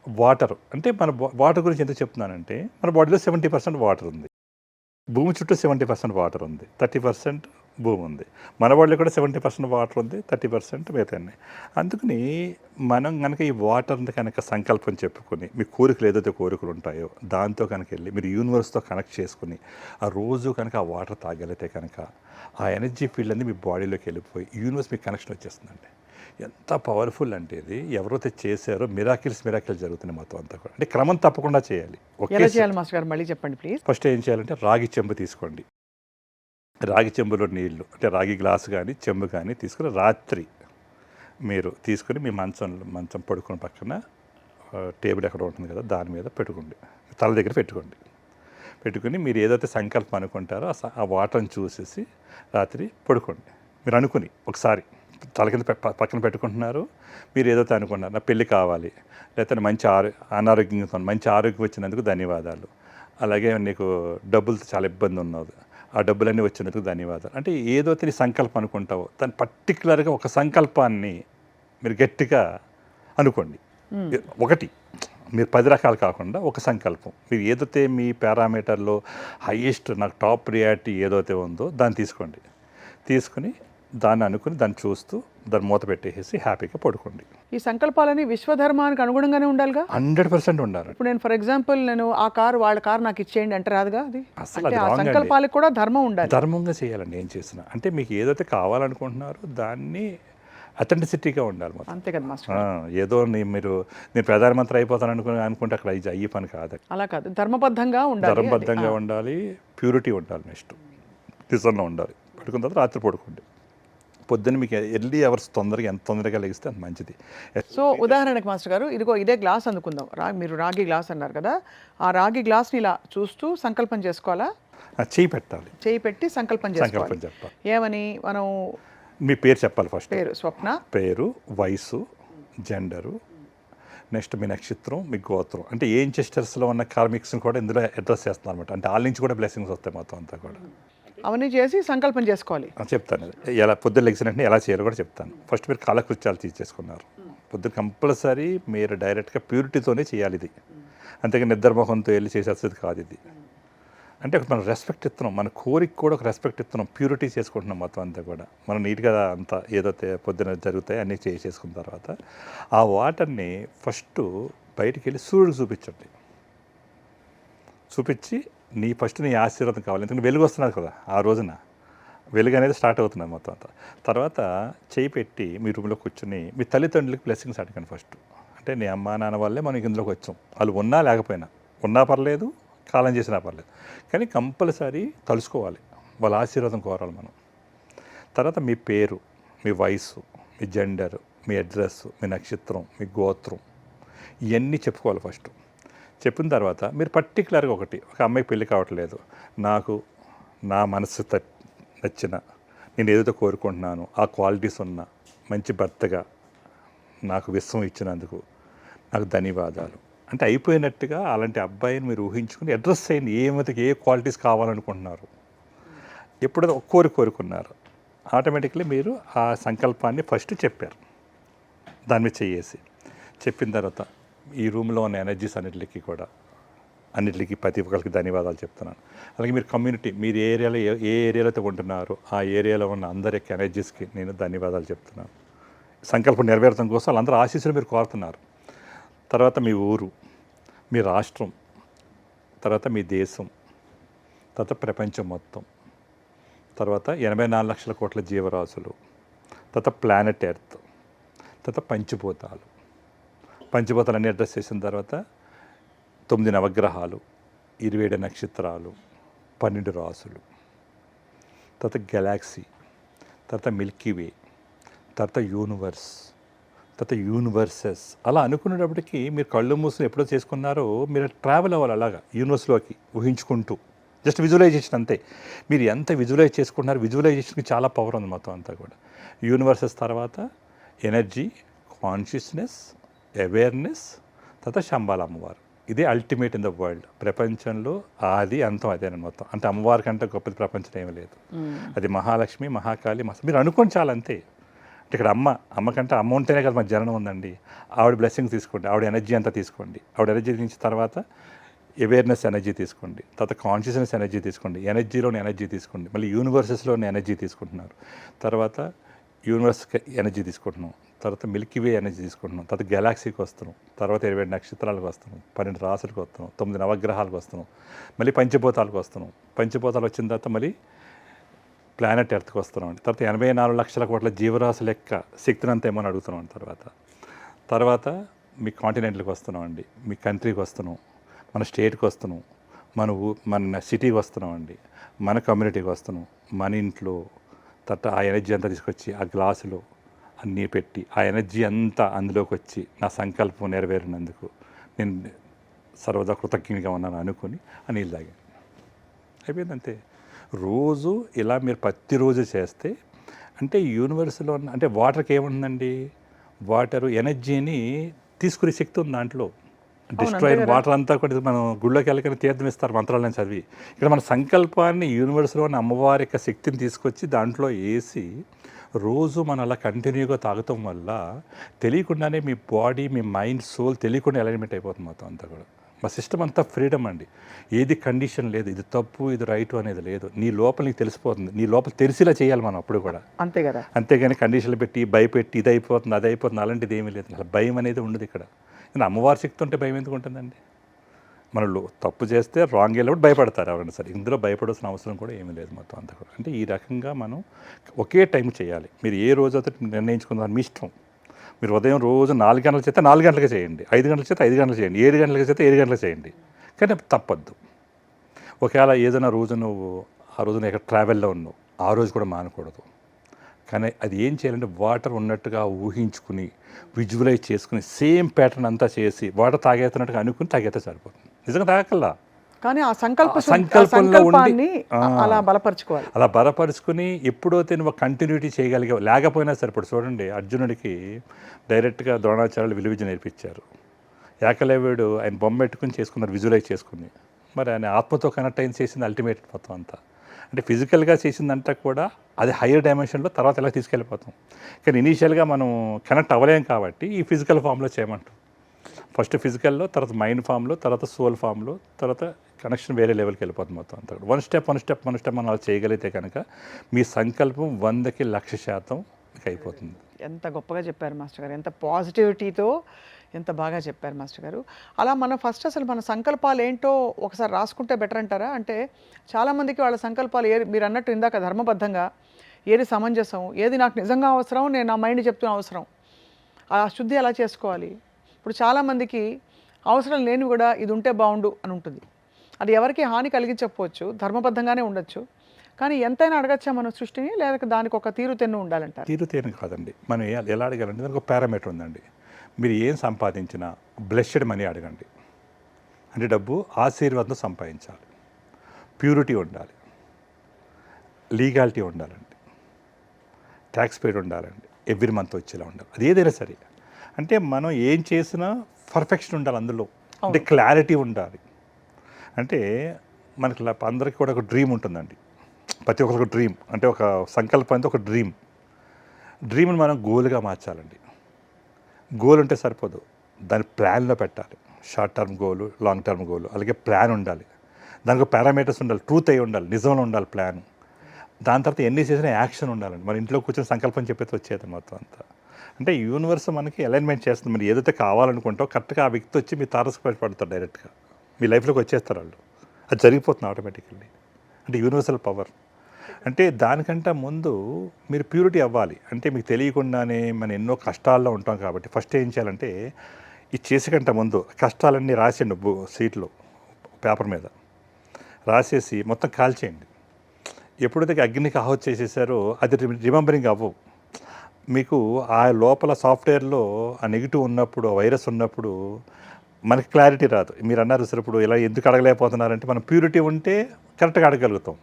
వాటర్, అంటే మన వాటర్ గురించి ఎందుకు చెప్తున్నానంటే మన బాడీలో 70% వాటర్ ఉంది, భూమి చుట్టూ 70% వాటర్ ఉంది, 30% భూమి ఉంది. మన బాడీలో కూడా 70% వాటర్ ఉంది, 30% మిగతా. అందుకని మనం కనుక ఈ వాటర్ని కనుక సంకల్పం చెప్పుకొని మీ కోరికలు ఏదైతే కోరికలు ఉంటాయో దాంతో కనుక వెళ్ళి మీరు యూనివర్స్తో కనెక్ట్ చేసుకుని ఆ రోజు కనుక ఆ వాటర్ తాగలిగితే కనుక ఆ ఎనర్జీ ఫీల్డ్ అనేది మీ బాడీలోకి వెళ్ళిపోయి యూనివర్స్ మీకు కనెక్షన్ వచ్చేస్తుందండి. ఎంత పవర్ఫుల్ అంటే ఇది ఎవరైతే చేశారో మిరాకిల్స్ జరుగుతున్నాయి మొత్తం అంతా కూడా. అంటే క్రమం తప్పకుండా చేయాలి. ఎలా చేయాలి మాస్టర్ గారు, మళ్ళీ చెప్పండి ప్లీజ్. ఫస్ట్ ఏం చేయాలంటే రాగి చెంబు తీసుకోండి. రాగి చెంబులో నీళ్లు, అంటే రాగి గ్లాసు కానీ చెంబు కానీ తీసుకుని రాత్రి మీరు తీసుకుని మీ మంచం పడుకుని పక్కన టేబుల్ ఎక్కడ ఉంటుంది కదా దాని మీద పెట్టుకోండి, తల దగ్గర పెట్టుకుని మీరు ఏదైతే సంకల్పం అనుకుంటారో ఆ వాటర్ని చూసేసి రాత్రి పడుకోండి. మీరు అనుకుని ఒకసారి తల కింద పక్కన పెట్టుకుంటున్నారు, మీరు ఏదైతే అనుకున్నారు, నా పెళ్ళి కావాలి, లేకపోతే మంచి అనారోగ్యంగా మంచి ఆరోగ్యం వచ్చినందుకు ధన్యవాదాలు, అలాగే నీకు డబ్బులతో చాలా ఇబ్బంది ఉన్నది, ఆ డబ్బులన్నీ వచ్చినందుకు ధన్యవాదాలు. అంటే ఏదైతే నీ సంకల్పం అనుకుంటావో దాన్ని పర్టికులర్గా ఒక సంకల్పాన్ని మీరు గట్టిగా అనుకోండి. ఒకటి, మీరు 10 రకాలు కాకుండా ఒక సంకల్పం. మీరు ఏదైతే మీ పారామీటర్లో హైయెస్ట్ నాకు టాప్ ప్రియారిటీ ఏదైతే ఉందో దాన్ని తీసుకుని దాన్ని అనుకుని దాన్ని చూస్తూ దాన్ని మూత పెట్టేసి హ్యాపీగా పడుకోండి. ఈ సంకల్పాలని విశ్వధర్మానికి అనుగుణంగానే ఉండాలిగా. 100% ఉండాలి. ఇప్పుడు నేను ఫర్ ఎగ్జాంపుల్ నేను ఆ కారు వాళ్ళ కారు నాకు ఇచ్చేయండి అంటే రాదుగా. అది అసలు ఆ సంకల్పాలకు కూడా ధర్మం ఉండాలి. ధర్మంగా చేయాలండి ఏం చేసినా. అంటే మీకు ఏదైతే కావాలనుకుంటున్నారో దాన్ని అథెంటిసిటీగా ఉండాలి మొత్తం. అంతే కదా మాస్టర్. ఏదో నేను ప్రధానమంత్రి అయిపోతాను అనుకుంటే అక్కడ ఇది అయ్యే పని కాదు. అలా కాదు, ధర్మబద్ధంగా ఉండాలి. ధర్మబద్ధంగా ఉండాలి, ప్యూరిటీ ఉండాలి, నెక్స్ట్ డిజైన్లో ఉండాలి. పడుకున్న తర్వాత రాత్రి పడుకోండి. పొద్దున్న మీకు ఎర్లీ అవర్స్ తొందరగా ఎంత తొందరగా లెగిస్తే అంత మంచిది. సో ఉదాహరణకు మాస్టర్ గారు, ఇదిగో ఇదే గ్లాస్ అందుకుందాం. మీరు రాగి గ్లాస్ అన్నారు కదా, ఆ రాగి గ్లాస్ని ఇలా చూస్తూ సంకల్పం చేసుకోవాలా? చేయి పెట్టాలి, చేయి పెట్టి సంకల్పం చేసుకోవాలి. చెప్పాలి. ఏమని? మనం మీ పేరు చెప్పాలి ఫస్ట్. పేరు స్వప్న, పేరు, వయసు, జెండరు, నెక్స్ట్ మీ నక్షత్రం, మీ గోత్రం, అంటే ఏ ఇంచెస్టర్స్లో ఉన్న కార్మిక్స్ని కూడా ఇందులో అడ్రస్ చేస్తున్నాను అనమాట. అంటే వాళ్ళ నుంచి కూడా బ్లెస్సింగ్స్ వస్తాయి మొత్తం అంతా కూడా. అవన్నీ చేసి సంకల్పం చేసుకోవాలి. చెప్తాను ఎలా పొద్దున్న లెగిసిన వెంటనే ఎలా చేయాలో కూడా చెప్తాను. ఫస్ట్ మీరు కాలకృత్యాలు తీసేసుకున్నారు. పొద్దున్న కంపల్సరీ మీరు డైరెక్ట్గా ప్యూరిటీతోనే చేయాలి ఇది. అంతేగా నిద్రమోహంతో వెళ్ళి చేసేది కాదు ఇది. అంటే మనం రెస్పెక్ట్ ఇస్తున్నాం, మన కోరిక కూడా ఒక రెస్పెక్ట్ ఇస్తున్నాం, ప్యూరిటీ చేసుకుంటున్నాం మొత్తం అంతా కూడా. మనం నీట్గా అంతా ఏదో పొద్దున జరుగుతాయి అన్నీ చేసుకున్న తర్వాత ఆ వాటర్ని ఫస్ట్ బయటికి వెళ్ళి సూర్యుడికి చూపించండి. చూపించి ఫస్ట్ నీ ఆశీర్వాదం కావాలి. ఎందుకంటే వెలుగు వస్తున్నది కదా ఆ రోజున, వెలుగు అనేది స్టార్ట్ అవుతుంది మొత్తం అంతా. తర్వాత చేయి పెట్టి మీ రూమ్లో కూర్చొని మీ తల్లిదండ్రులకి బ్లెస్సింగ్స్ అడగండి ఫస్ట్. అంటే నీ అమ్మా నాన్న వల్లే మనం ఇందులోకి వచ్చాం, వాళ్ళు ఉన్నా లేకపోయినా, ఉన్నా పర్లేదు, కాలం చేసినా పర్లేదు, కానీ కంపల్సరీ తలుసుకోవాలి, వాళ్ళ ఆశీర్వాదం కోరాలి మనం. తర్వాత మీ పేరు, మీ వయసు, మీ జెండర్, మీ అడ్రస్, మీ నక్షత్రం, మీ గోత్రం, ఇవన్నీ చెప్పుకోవాలి ఫస్ట్. చెప్పిన తర్వాత మీరు పర్టికులర్గా ఒక అమ్మాయికి పెళ్ళి కావట్లేదు, నాకు నా మనసు నచ్చిన, నేను ఏదైతే కోరుకుంటున్నాను ఆ క్వాలిటీస్ ఉన్న మంచి భర్తగా నాకు విశ్వం ఇచ్చినందుకు నాకు ధన్యవాదాలు అంటే అయిపోయినట్టుగా అలాంటి అబ్బాయిని మీరు ఊహించుకుని అడ్రస్ అయ్యింది. ఏ క్వాలిటీస్ కావాలనుకుంటున్నారు, ఎప్పుడైతే కోరుకున్నారు, ఆటోమేటిక్లీ మీరు ఆ సంకల్పాన్ని ఫస్ట్ చెప్పారు. దాని మీద చేసి చెప్పిన తర్వాత ఈ రూమ్లో ఉన్న ఎనర్జీస్ అన్నిటికీ ప్రతి ఒక్కరికి ధన్యవాదాలు చెప్తున్నాను. అలాగే మీరు కమ్యూనిటీ, మీరు ఏ ఏరియాలో అయితే ఉంటున్నారో ఆ ఏరియాలో ఉన్న అందరి యొక్క ఎనర్జీస్కి నేను ధన్యవాదాలు చెప్తున్నాను. సంకల్పం నెరవేరడం కోసం వాళ్ళందరూ ఆశీస్సులు మీరు కోరుతున్నారు. తర్వాత మీ ఊరు, మీ రాష్ట్రం, తర్వాత మీ దేశం, తర్వాత ప్రపంచం మొత్తం, తర్వాత 84 లక్షల కోట్ల జీవరాశులు, తర్వాత ప్లానెట్ ఎర్త్, తర్వాత పంచభూతాలన్నీ అడ్రస్ చేసిన తర్వాత 9 నవగ్రహాలు, 27 నక్షత్రాలు, 12 రాసులు, తర్వాత గెలాక్సీ, తర్వాత మిల్కీవే, తర్వాత యూనివర్స్, తర్వాత యూనివర్సెస్. అలా అనుకునేటప్పటికీ మీరు కళ్ళు మూసుకుని ఎప్పుడో చేసుకున్నారో మీరు ట్రావెల్ అవ్వాలి అలాగా యూనివర్స్లోకి ఊహించుకుంటూ. జస్ట్ విజువలైజేషన్ అంతే. మీరు ఎంత విజువలైజ్ చేసుకుంటున్నారు, విజువలైజేషన్కి చాలా పవర్ ఉంది మొత్తం అంతా కూడా. యూనివర్సెస్ తర్వాత ఎనర్జీ, కాన్షియస్నెస్, అవేర్నెస్, తర్వాత శంబాల అమ్మవారు. ఇదే అల్టిమేట్ ఇన్ ద వరల్డ్. ప్రపంచంలో ఆది అంతం అదేనని మొత్తం. అంటే అమ్మవారి కంటే గొప్పది ప్రపంచం ఏమీ లేదు. అది మహాలక్ష్మి, మహాకాళి, మీరు అనుకోండి చాలా అంతే. అంటే ఇక్కడ అమ్మ కంటే అమ్మ ఉంటేనే కదా మన జననం ఉందండి. ఆవిడ బ్లెస్సింగ్స్ తీసుకోండి, ఆవిడ ఎనర్జీ అంతా తీసుకోండి. ఆవిడ ఎనర్జీ నుంచి తర్వాత అవేర్నెస్ ఎనర్జీ తీసుకోండి, తర్వాత కాన్షియస్నెస్ ఎనర్జీ తీసుకోండి, ఎనర్జీలోని ఎనర్జీ తీసుకోండి, మళ్ళీ యూనివర్సెస్లోని ఎనర్జీ తీసుకుంటున్నారు, తర్వాత యూనివర్స్ ఎనర్జీ తీసుకుంటున్నాం, తర్వాత మిల్కీవే ఎనర్జీ తీసుకుంటున్నాం, తర్వాత గెలాక్సీకి వస్తున్నాం, తర్వాత 27 నక్షత్రాలకు వస్తున్నాం, 12 రాసులకు వస్తున్నాం, 9 నవగ్రహాలకు వస్తున్నాం, మళ్ళీ పంచభూతాలకు వస్తున్నాం. పంచభూతాలు వచ్చిన తర్వాత మళ్ళీ ప్లానెట్ ఎర్త్కి వస్తున్నాం అండి. తర్వాత 84 లక్షల కోట్ల జీవరాశుల యొక్క శక్తిని అంతా ఏమని అడుగుతున్నాం అండి. తర్వాత మీ కాంటినెంట్లకు వస్తున్నాం అండి, మీ కంట్రీకి వస్తున్నాం, మన స్టేట్కి వస్తున్నాం, మన సిటీకి వస్తున్నాం అండి, మన కమ్యూనిటీకి వస్తున్నాం, మన ఇంట్లో. తర్వాత ఆ ఎనర్జీ అంతా తీసుకొచ్చి ఆ గ్లాసులో అన్నీ పెట్టి ఆ ఎనర్జీ అంతా అందులోకి వచ్చి నా సంకల్పం నెరవేరినందుకు నేను సర్వదా కృతజ్ఞతగా ఉన్నాను అనుకుని ఆ నీళ్ళు తాగాను. అయిపోయింది అంతే. రోజు ఇలా మీరు ప్రతిరోజు చేస్తే అంటే యూనివర్స్లో ఉన్న అంటే వాటర్కి ఏముంటుందండి, వాటరు ఎనర్జీని తీసుకునే శక్తి ఉంది దాంట్లో. డిస్ట్రాయిన్ వాటర్ అంతా కూడా మనం గుళ్ళోకి వెళ్ళకనే తీర్థం ఇస్తారు మంత్రాలను చదివి. ఇక్కడ మన సంకల్పాన్ని యూనివర్స్లో ఉన్న అమ్మవారి యొక్క శక్తిని తీసుకొచ్చి దాంట్లో వేసి రోజు మనం అలా కంటిన్యూగా తాగటం వల్ల తెలియకుండానే మీ బాడీ, మీ మైండ్, సోల్ తెలియకుండా అలైన్మెంట్ అయిపోతుంది మొత్తం అంతా కూడా. మా సిస్టమ్ అంతా ఫ్రీడమ్ అండి. ఏది కండిషన్ లేదు, ఇది తప్పు ఇది రైట్ అనేది లేదు. నీ లోపల నీకు తెలిసిపోతుంది, నీ లోపల తెలిసిలా చేయాలి మనం అప్పుడు కూడా. అంతే కదా. అంతేగాని కండిషన్లు పెట్టి భయపెట్టి ఇది అయిపోతుంది అది అయిపోతుంది అలాంటిది ఏమీ లేదు. అసలు భయం అనేది ఉండదు ఇక్కడ. అమ్మవారి శక్తి ఉంటే భయం ఎందుకు ఉంటుందండి? మనలో తప్పు చేస్తే రాంగ్ వెళ్ళినప్పుడు భయపడతారు ఎవరైనా సరే. ఇందులో భయపడాల్సిన అవసరం కూడా ఏమీ లేదు మొత్తం అంతా కూడా. అంటే ఈ రకంగా మనం ఒకే టైం చేయాలి. మీరు ఏ రోజు అయితే నిర్ణయించుకున్నారు మీ ఇష్టం. మీరు ఉదయం రోజు 4 గంటల చేస్తే 4 గంటలకే చేయండి, 5 గంటల చేస్తే 5 గంటలకు చేయండి, 7 గంటలకి చేస్తే 7 గంటలకు చేయండి. కానీ తప్పద్దు. ఒకవేళ ఏదైనా రోజు నువ్వు ఆ రోజున ఎక్కడ ట్రావెల్లో ఉన్నావు, ఆ రోజు కూడా మానకూడదు. కానీ అది ఏం చేయాలంటే వాటర్ ఉన్నట్టుగా ఊహించుకుని విజువలైజ్ చేసుకుని సేమ్ ప్యాటర్న్ అంతా చేసి వాటర్ తాగేస్తున్నట్టుగా అనుకుని తాగేస్తే సరిపోతుంది. నిజంగా తాగక్కల్లా, కానీ ఆ సంకల్పంలో ఉండి అలా బలపరుచుకోవాలి. అలా బలపరుచుకుని ఎప్పుడైతే నువ్వు కంటిన్యూటీ చేయగలిగావు, లేకపోయినా సరిపడు. చూడండి, అర్జునుడికి డైరెక్ట్గా ద్రోణాచార్యులు విలువిద్య నేర్పించారు. ఏకలవ్యుడు ఆయన బొమ్మ పెట్టుకుని చేసుకున్నారు, విజువలైజ్ చేసుకుని. మరి ఆయన ఆత్మతో కనెక్ట్ అయిన చేసింది అల్టిమేట్ మొత్తం అంతా. అంటే ఫిజికల్గా చేసిందంతా కూడా అది హయ్యర్ డైమెన్షన్లో తర్వాత ఎలా తీసుకెళ్ళిపోతాం. కానీ ఇనీషియల్గా మనం కనెక్ట్ అవ్వలేం కాబట్టి ఈ ఫిజికల్ ఫామ్లో చేయమంటాం. ఫస్ట్ ఫిజికల్లో, తర్వాత మైండ్ ఫామ్లో, తర్వాత సోల్ ఫామ్లో, తర్వాత కనెక్షన్ వేరే లెవెల్కి వెళ్ళిపోతుంది మొత్తం అంతా. వన్ స్టెప్ మనం అలా చేయగలిగితే కనుక మీ సంకల్పం 100కి 1,00,000% మీకు అయిపోతుంది. ఎంత గొప్పగా చెప్పారు మాస్టర్ గారు, ఎంత పాజిటివిటీతో ఎంత బాగా చెప్పారు మాస్టర్ గారు. అలా మనం ఫస్ట్ అసలు మన సంకల్పాలు ఏంటో ఒకసారి రాసుకుంటే బెటర్ అంటారా? అంటే చాలామందికి వాళ్ళ సంకల్పాలు మీరు అన్నట్టు ఇందాక ధర్మబద్ధంగా ఏది సమంజసం, ఏది నాకు నిజంగా అవసరం, నేను నా మైండ్ చెప్తున్న అవసరం, ఆ శుద్ధి ఎలా చేసుకోవాలి. ఇప్పుడు చాలామందికి అవసరం లేనివి కూడా ఇది ఉంటే బాగుండు అని ఉంటుంది. అది ఎవరికి హాని కలిగించకపోవచ్చు, ధర్మబద్ధంగానే ఉండొచ్చు. కానీ ఎంతైనా అడగచ్చా మనం సృష్టిని, లేదా దానికి ఒక తీరుతెన్ను ఉండాలంటారు? తీరుతెన్ను కాదండి. మనం ఎలా అడగాలంటే దానికి ఒక పారామీటర్ ఉందండి. మీరు ఏం సంపాదించినా బ్లెస్డ్ మనీ అడగండి. అంటే డబ్బు ఆశీర్వాదంతో సంపాదించాలి, ప్యూరిటీ ఉండాలి, లీగాలిటీ ఉండాలండి, ట్యాక్స్ పేడ్ ఉండాలండి, ఎవ్రీ మంత్ వచ్చేలా ఉండాలి. అది ఏదైనా సరే. అంటే మనం ఏం చేసినా పర్ఫెక్షన్ ఉండాలి అందులో. అంటే క్లారిటీ ఉండాలి. అంటే మనకి అందరికీ కూడా ఒక డ్రీమ్ ఉంటుందండి. ప్రతి ఒక్కరికి డ్రీమ్ అంటే ఒక సంకల్పంతో ఒక డ్రీమ్ని మనం గోల్గా మార్చాలండి. గోల్ ఉంటే సరిపోదు, దాని ప్లాన్లో పెట్టాలి. షార్ట్ టర్మ్ గోలు, లాంగ్ టర్మ్ గోలు, అలాగే ప్లాన్ ఉండాలి. దానికి పారామీటర్స్ ఉండాలి, ట్రూత్ అయి ఉండాలి, నిజంలో ఉండాలి ప్లాన్. దాని తర్వాత ఎన్ని చేసినా యాక్షన్ ఉండాలండి. మన ఇంట్లో కూర్చొని సంకల్పం చెప్పేది వచ్చేది మొత్తం అంతా. అంటే యూనివర్స్ మనకి అలైన్మెంట్ చేస్తుంది. మీరు ఏదైతే కావాలనుకుంటారో కరెక్ట్గా ఆ వ్యక్తి వచ్చి మీ తారసపడతారు, డైరెక్ట్గా మీ లైఫ్లోకి వచ్చేస్తారు వాళ్ళు. అది జరిగిపోతుంది ఆటోమేటికల్లీ. అంటే యూనివర్సల్ పవర్. అంటే దానికంటే ముందు మీరు ప్యూరిటీ అవ్వాలి. అంటే మీకు తెలియకుండానే మనం ఎన్నో కష్టాల్లో ఉంటాం కాబట్టి ఫస్ట్ ఏం చేయాలంటే ఇది చేసేకంటే ముందు కష్టాలన్నీ రాసేయండి సీట్లో పేపర్ మీద రాసేసి మొత్తం కాల్చేయండి. ఎప్పుడైతే అగ్నికి ఆహుతి చేసేసారో అది రిమెంబరింగ్ అవ్వవు. మీకు ఆ లోపల సాఫ్ట్వేర్లో ఆ నెగిటివ్ ఉన్నప్పుడు, ఆ వైరస్ ఉన్నప్పుడు మనకి క్లారిటీ రాదు. మీరు అన్నారు సార్ ఇప్పుడు ఇలా ఎందుకు అడగలేకపోతున్నారంటే మనం ప్యూరిటీ ఉంటే కరెక్ట్గా అడగలుగుతాం.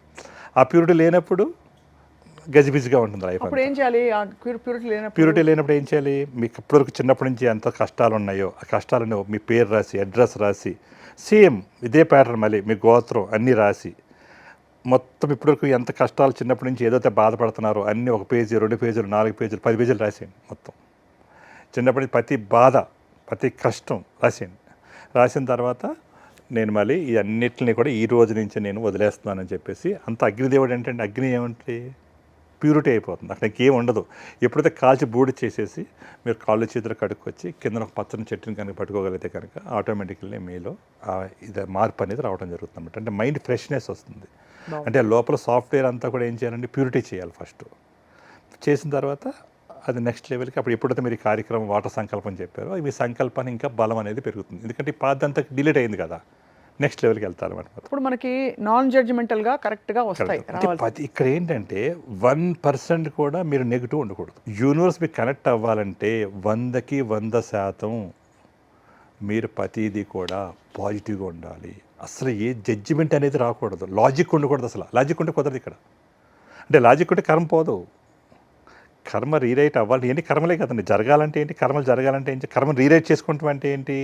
ఆ ప్యూరిటీ లేనప్పుడు గజిబిజిగా ఉంటుంది లైఫ్. అప్పుడు ఏం చేయాలి? ప్యూరిటీ లేనప్పుడు ఏం చేయాలి? మీకు ఇప్పటివరకు చిన్నప్పటి నుంచి ఎంత కష్టాలు ఉన్నాయో ఆ కష్టాలను మీ పేరు రాసి, అడ్రస్ రాసి, సేమ్ ఇదే ప్యాటర్న్ మళ్ళీ మీ గోత్రం అన్నీ రాసి, మొత్తం ఇప్పటివరకు ఎంత కష్టాలు చిన్నప్పటి నుంచి ఏదైతే బాధపడుతున్నారో అన్నీ 1 పేజీ, 2 పేజీలు, 4 పేజీలు, 10 పేజీలు రాసేయండి. మొత్తం చిన్నప్పటి నుంచి ప్రతి బాధ, ప్రతి కష్టం రాసేయండి. రాసిన తర్వాత నేను మళ్ళీ ఈ అన్నిటిని కూడా ఈ రోజు నుంచి నేను వదిలేస్తున్నానని చెప్పేసి అంత అగ్నిదేవుడు ఏంటంటే అగ్ని ఏమంటే ప్యూరిటీ అయిపోతుంది. అక్కడ ఇంకేం ఉండదు. ఎప్పుడైతే కాల్చి బూడి చేసేసి మీరు కాళ్ళు చేతులు కడుక్కొచ్చి కింద ఒక పచ్చని చెట్టుని కనుక పట్టుకోగలిగితే కనుక ఆటోమేటికల్లీ మీలో ఇది మార్పు అనేది రావడం జరుగుతుంది అన్నమాట. అంటే మైండ్ ఫ్రెష్నెస్ వస్తుంది. అంటే లోపల సాఫ్ట్వేర్ అంతా కూడా ఏం చేయాలంటే ప్యూరిటీ చేయాలి ఫస్ట్. చేసిన తర్వాత అది నెక్స్ట్ లెవెల్కి అప్పుడు ఎప్పుడైతే మీరు ఈ కార్యక్రమం వాటర్ సంకల్పం చెప్పారో మీ సంకల్పాన్ని ఇంకా బలం అనేది పెరుగుతుంది. ఎందుకంటే ఈ పాత అంతా డిలీట్ అయింది కదా, నెక్స్ట్ లెవెల్కి వెళ్తారు అనమాట. ఇప్పుడు మనకి నాన్ జడ్జిమెంటల్గా కరెక్ట్గా వస్తాయి. ఇక్కడ ఏంటంటే 1% కూడా మీరు నెగిటివ్ ఉండకూడదు. యూనివర్స్ మీకు కనెక్ట్ అవ్వాలంటే 100కి 100% మీరు ప్రతిదీ కూడా పాజిటివ్గా ఉండాలి. అసలు ఏ జడ్జిమెంట్ అనేది రాకూడదు. లాజిక్ ఉండకూడదు. అసలు లాజిక్ ఉంటే కుదరదు ఇక్కడ. అంటే లాజిక్ ఉంటే కర్మ పోదు. కర్మ రీరైట్ అవ్వాలి. ఏంటి కర్మలే కదండి, జరగాలంటే ఏంటి, కర్మలు జరగాలంటే ఏంటి, కర్మను రీరైట్ చేసుకుంటాం అంటే ఏంటి,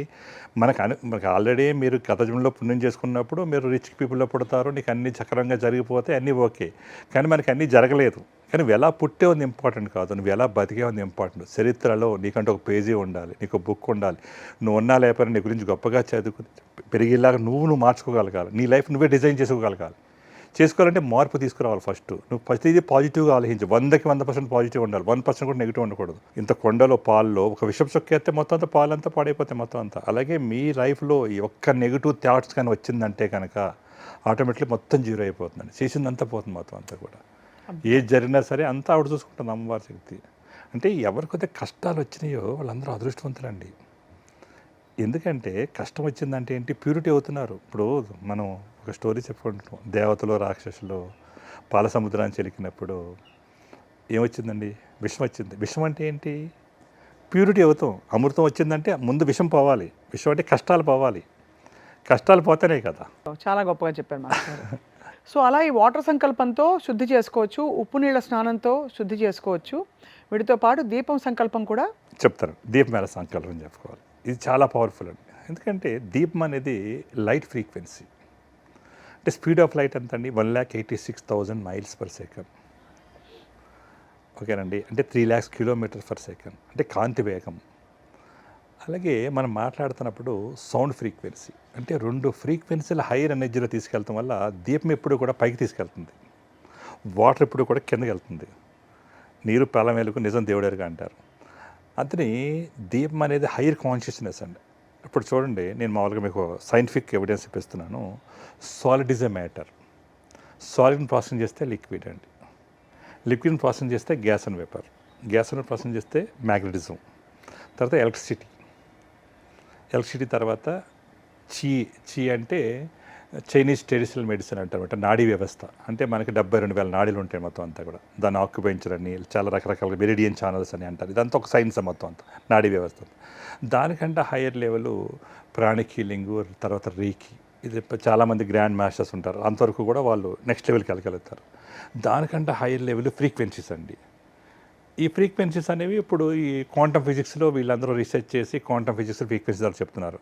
మనకు ఆల్రెడీ మీరు గత జన్మలో పుణ్యం చేసుకున్నప్పుడు మీరు రిచ్ పీపుల్లో పుడతారు, నీకు అన్నీ చక్రంగా జరిగిపోతే అన్నీ ఓకే. కానీ మనకి అన్నీ జరగలేదు. కానీ నువ్వు ఎలా పుట్టే ఉంది ఇంపార్టెంట్ కాదు, నువ్వు ఎలా బతికే ఉంది ఇంపార్టెంట్. చరిత్రలో నీకంటే ఒక పేజీ ఉండాలి, నీకు ఒక బుక్ ఉండాలి. నువ్వు ఉన్నా లేకపోయినా నీ గురించి గొప్పగా చదువుకుని పెరిగేలాగా నువ్వు మార్చుకోగలగాలి. నీ లైఫ్ నువ్వే డిజైన్ చేసుకోగలగాలి. చేసుకోవాలంటే మార్పు తీసుకురావాలి ఫస్ట్. నువ్వు ప్రతిదీ పాజిటివ్గా ఆలోచించు. 100కి 100% పాజిటివ్ ఉండాలి, 1% కూడా నెగిటివ్ ఉండకూడదు. ఇంత కొండలో పాల్లో ఒక విషపు చొక్కేస్తే మొత్తం అంతా పాలంతా పాడైపోతాయి మొత్తం అంతా. అలాగే మీ లైఫ్లో ఈ ఒక్క నెగిటివ్ థాట్స్ కానీ వచ్చిందంటే కనుక ఆటోమేటిక్లీ మొత్తం జీరో అయిపోతుందండి. చేసిందంతా పోతుంది మొత్తం అంతా కూడా. ఏది జరిగినా సరే అంతా ఆవిడ చూసుకుంటుంది అమ్మవారి శక్తి. అంటే ఎవరికైతే కష్టాలు వచ్చినాయో వాళ్ళందరూ అదృష్టవంతులండి. ఎందుకంటే కష్టం వచ్చిందంటే ఏంటి, ప్యూరిటీ అవుతున్నారు. ఇప్పుడు మనం ఒక స్టోరీ చెప్పుకుంటాం, దేవతలు రాక్షసులు పాల సముద్రాన్ని చెలికినప్పుడు ఏమొచ్చిందండి, విషం వచ్చింది. విషం అంటే ఏంటి, ప్యూరిటీ అవుతాం. అమృతం వచ్చిందంటే ముందు విషం పోవాలి. విషం అంటే కష్టాలు పోవాలి. కష్టాలు పోతేనే కదా. చాలా గొప్పగా చెప్పారు మాస్టర్ గారు. సో అలా ఈ వాటర్ సంకల్పంతో శుద్ధి చేసుకోవచ్చు, ఉప్పు నీళ్ళ స్నానంతో శుద్ధి చేసుకోవచ్చు. వీటితో పాటు దీపం సంకల్పం కూడా చెప్తారు. దీపం మీద సంకల్పం చెప్పుకోవాలి. ఇది చాలా పవర్ఫుల్ అండి. ఎందుకంటే దీపం అనేది లైట్ ఫ్రీక్వెన్సీ. అంటే స్పీడ్ ఆఫ్ లైట్ ఎంత అండి, 1,86,000 మైల్స్ పర్ సెకండ్. ఓకేనండి, అంటే 3 lakhs కిలోమీటర్స్ పర్ సెకండ్, అంటే కాంతి వేగం. అలాగే మనం మాట్లాడుతున్నప్పుడు సౌండ్ ఫ్రీక్వెన్సీ, అంటే 2 ఫ్రీక్వెన్సీలు హైయర్ ఎనర్జీలో తీసుకెళ్ళటం వల్ల దీపం ఎప్పుడు కూడా పైకి తీసుకెళ్తుంది, వాటర్ ఎప్పుడు కూడా కిందకి వెళ్తుంది. నీరు ప్రాలం వెలుగు నిజం దేవుడేరుగా అంటారు. అందుకని దీపం అనేది హైయర్ కాన్షియస్నెస్ అండి. ఇప్పుడు చూడండి, నేను మామూలుగా మీకు సైంటిఫిక్ ఎవిడెన్స్ ఇప్పిస్తున్నాను. Solid is a matter. సాలిడ్ని ప్రాసెస్ చేస్తే లిక్విడ్ అండి, లిక్విడ్ని ప్రాసెస్ చేస్తే gas and vapour, gas and process చేస్తే మ్యాగ్నెటిజం, తర్వాత ఎలక్ట్రిసిటీ తర్వాత చీ అంటే చైనీస్ ట్రెడిషనల్ మెడిసిన్ అంటారు, అంటే నాడీ వ్యవస్థ. అంటే మనకి 72,000 నాడీలు ఉంటాయి మొత్తం అంతా కూడా. దాన్ని ఆక్యుపెంచర్ అని చాలా రకరకాల మెరిడియన్ ఛానల్స్ అని అంటారు. ఇదంతా ఒక సైన్స్ మొత్తం అంతా, నాడీ వ్యవస్థ. దానికంటే హైయర్ లెవెల్ ప్రాణిక్ హీలింగ్, తర్వాత రీకి. ఇది చాలామంది గ్రాండ్ మాస్టర్స్ ఉంటారు, అంతవరకు కూడా వాళ్ళు నెక్స్ట్ లెవెల్కి వెళ్ళగలుగుతారు. దానికంటే హైయర్ లెవెల్ ఫ్రీక్వెన్సీస్ అండి. ఈ ఫ్రీక్వెన్సీస్ అనేవి ఇప్పుడు ఈ క్వాంటమ్ ఫిజిక్స్లో వీళ్ళందరూ రీసెర్చ్ చేసి క్వాంటమ్ ఫిజిక్స్ ఫ్రీక్వెన్సీ ద్వారా చెప్తున్నారు.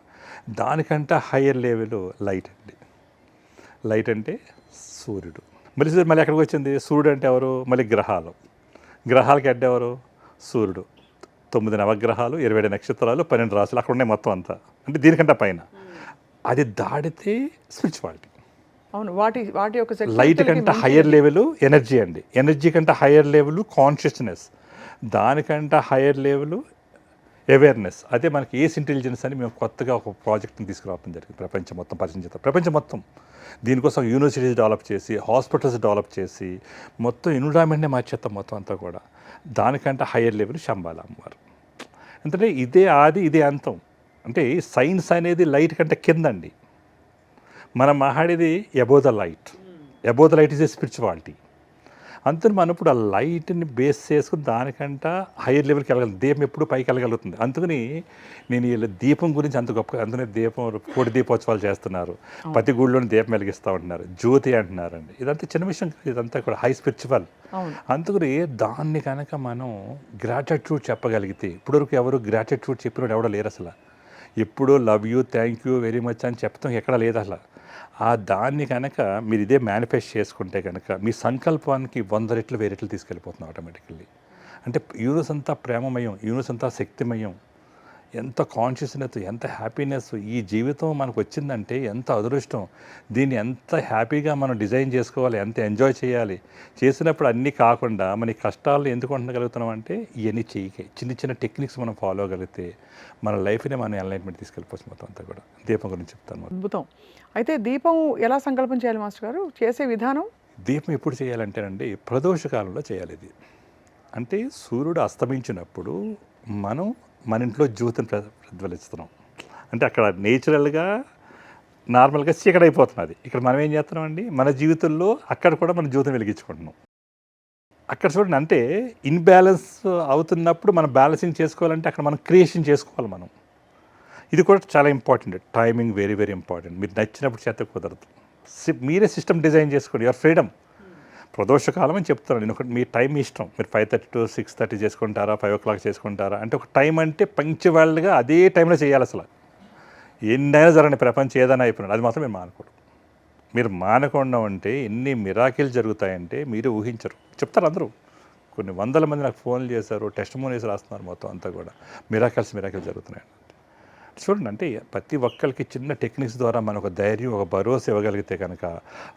దానికంటే హైయర్ లెవెల్ లైట్ అండి. లైట్ అంటే సూర్యుడు. మళ్ళీ ఎక్కడికి వచ్చింది, సూర్యుడు అంటే ఎవరు, మళ్ళీ గ్రహాలకి అడ్డు ఎవరు, సూర్యుడు. 9 నవగ్రహాలు, 27 నక్షత్రాలు, 12 రాశులు అక్కడ ఉన్నాయి మొత్తం అంతా. అంటే దీనికంటే పైన అది దాడితే స్పిరిచువాలిటీ. అవును, వాటి యొక్క లైట్ కంటే హయ్యర్ లెవెల్ ఎనర్జీ అండి. ఎనర్జీ కంటే హయ్యర్ లెవెల్ కాన్షియస్నెస్, దానికంటే హయ్యర్ లెవెల్ అవేర్నెస్. అదే మనకి ఏస్ ఇంటెలిజెన్స్ అని మేము కొత్తగా ఒక ప్రాజెక్ట్ని తీసుకురావడం జరిగింది. ప్రపంచం మొత్తం పరిచయం చేస్తాం. ప్రపంచం మొత్తం దీనికోసం యూనివర్సిటీస్ డెవలప్ చేసి, హాస్పిటల్స్ డెవలప్ చేసి, మొత్తం ఎన్విరాన్మెంట్నే మార్చేస్తాం మొత్తం అంతా కూడా. దానికంటే హయ్యర్ లెవెల్ శంబాల అమ్మవారు. ఎందుకంటే ఇదే ఆది, ఇదే అంతం. అంటే సైన్స్ అనేది లైట్ కంటే కిందండి. మనం మాట్లాడేది above the light. Above the light is a spirituality. అందుకని మనం ఇప్పుడు ఆ లైట్ని బేస్ చేసుకుని దానికంట హైయర్ లెవెల్కి వెళ్ళగలం. దీపం ఎప్పుడు పైకి వెళ్ళగలుగుతుంది. అందుకని నేను వీళ్ళ దీపం గురించి అంత గొప్ప, అందుకనే దీపం కోటి దీపోత్సవాలు చేస్తున్నారు, ప్రతి గుడిలోని దీపం వెలిగిస్తూ ఉంటున్నారు, జ్యోతి అంటున్నారండి. ఇదంతా చిన్న విషయం కాదు, ఇదంతా కూడా హై స్పిరిచువల్. అందుకని దాన్ని కనుక మనం గ్రాటిట్యూడ్ చెప్పగలిగితే, ఇప్పటివరకు ఎవరు గ్రాటిట్యూడ్ చెప్పినోడు ఎవడో లేరు అసలు. ఎప్పుడూ love you, thank you very much అని చెప్తాం ఎక్కడ లేదు అసలు. ఆ దాన్ని కనుక మీరు ఇదే మేనిఫెస్ట్ చేసుకుంటే కనుక మీ సంకల్పానికి 100 రెట్లు 1000 రెట్లు తీసుకెళ్ళిపోతుంది ఆటోమేటికల్లీ. అంటే యూనివర్స్ అంతా ప్రేమమయం, యూనివర్స్ అంతా శక్తిమయం. ఎంత కాన్షియస్నెస్, ఎంత హ్యాపీనెస్. ఈ జీవితం మనకు వచ్చిందంటే ఎంత అదృష్టం. దీన్ని ఎంత హ్యాపీగా మనం డిజైన్ చేసుకోవాలి, ఎంత ఎంజాయ్ చేయాలి. చేసినప్పుడు అన్నీ కాకుండా మన కష్టాలు ఎందుకు ఉండగలుగుతున్నాం అంటే ఇవన్నీ చేయకే చిన్న చిన్న టెక్నిక్స్ మనం ఫాలో అవ్వగలిగితే మన లైఫ్ని మనం ఎన్లైట్మెంట్ తీసుకెళ్ళిపోవచ్చు మొత్తం అంతా కూడా. దీపం గురించి చెప్తాను. అద్భుతం. అయితే దీపం ఎలా సంకల్పం చేయాలి మాస్టర్ గారు, చేసే విధానం? దీపం ఎప్పుడు చేయాలంటేనండి, ప్రదోష కాలంలో చేయాలి ఇది. అంటే సూర్యుడు అస్తమించినప్పుడు మనం మన ఇంట్లో జ్యోతిని ప్రజ్వలిస్తున్నాం. అంటే అక్కడ నేచురల్గా నార్మల్గా చీకటి అయిపోతున్నది. ఇక్కడ మనం ఏం చేస్తున్నామండి, మన జీవితంలో అక్కడ కూడా మనం జ్యోతిని వెలిగించుకుంటున్నాం. అక్కడ చూడండి, అంటే ఇన్బ్యాలెన్స్ అవుతున్నప్పుడు మనం బ్యాలెన్సింగ్ చేసుకోవాలంటే అక్కడ మనం క్రియేషన్ చేసుకోవాలి మనం. ఇది కూడా చాలా important. Timing very very important. మీరు నచ్చినప్పుడు చేత కుదరదు. మీరే సిస్టమ్ డిజైన్ చేసుకోండి, యువర్ ఫ్రీడమ్. ప్రదోషకాలం అని చెప్తాను నేను. ఒకటి మీ టైం ఇష్టం, మీరు 5:30 to 6:30 చేసుకుంటారా, 5 o'clock చేసుకుంటారా అంటే ఒక టైం అంటే పంక్చువల్గా అదే టైంలో చేయాలి. అసలు ఎన్నైనా జరగండి, ప్రపంచం ఏదైనా అయిపోయినాడు, అది మాత్రం మీరు మానకూడదు. మీరు మానకుండా ఉంటే ఎన్ని మిరాకిల్ జరుగుతాయంటే మీరు ఊహించరు. చెప్తారు అందరూ, కొన్ని 100 మంది నాకు ఫోన్లు చేశారు, టెస్టిమోనీస్ రాస్తున్నారు మొత్తం అంతా కూడా. మిరాకిల్స్ జరుగుతున్నాయి. చూడండి, అంటే ప్రతి ఒక్కరికి చిన్న టెక్నిక్స్ ద్వారా మనం ఒక ధైర్యం, ఒక భరోసా ఇవ్వగలిగితే కనుక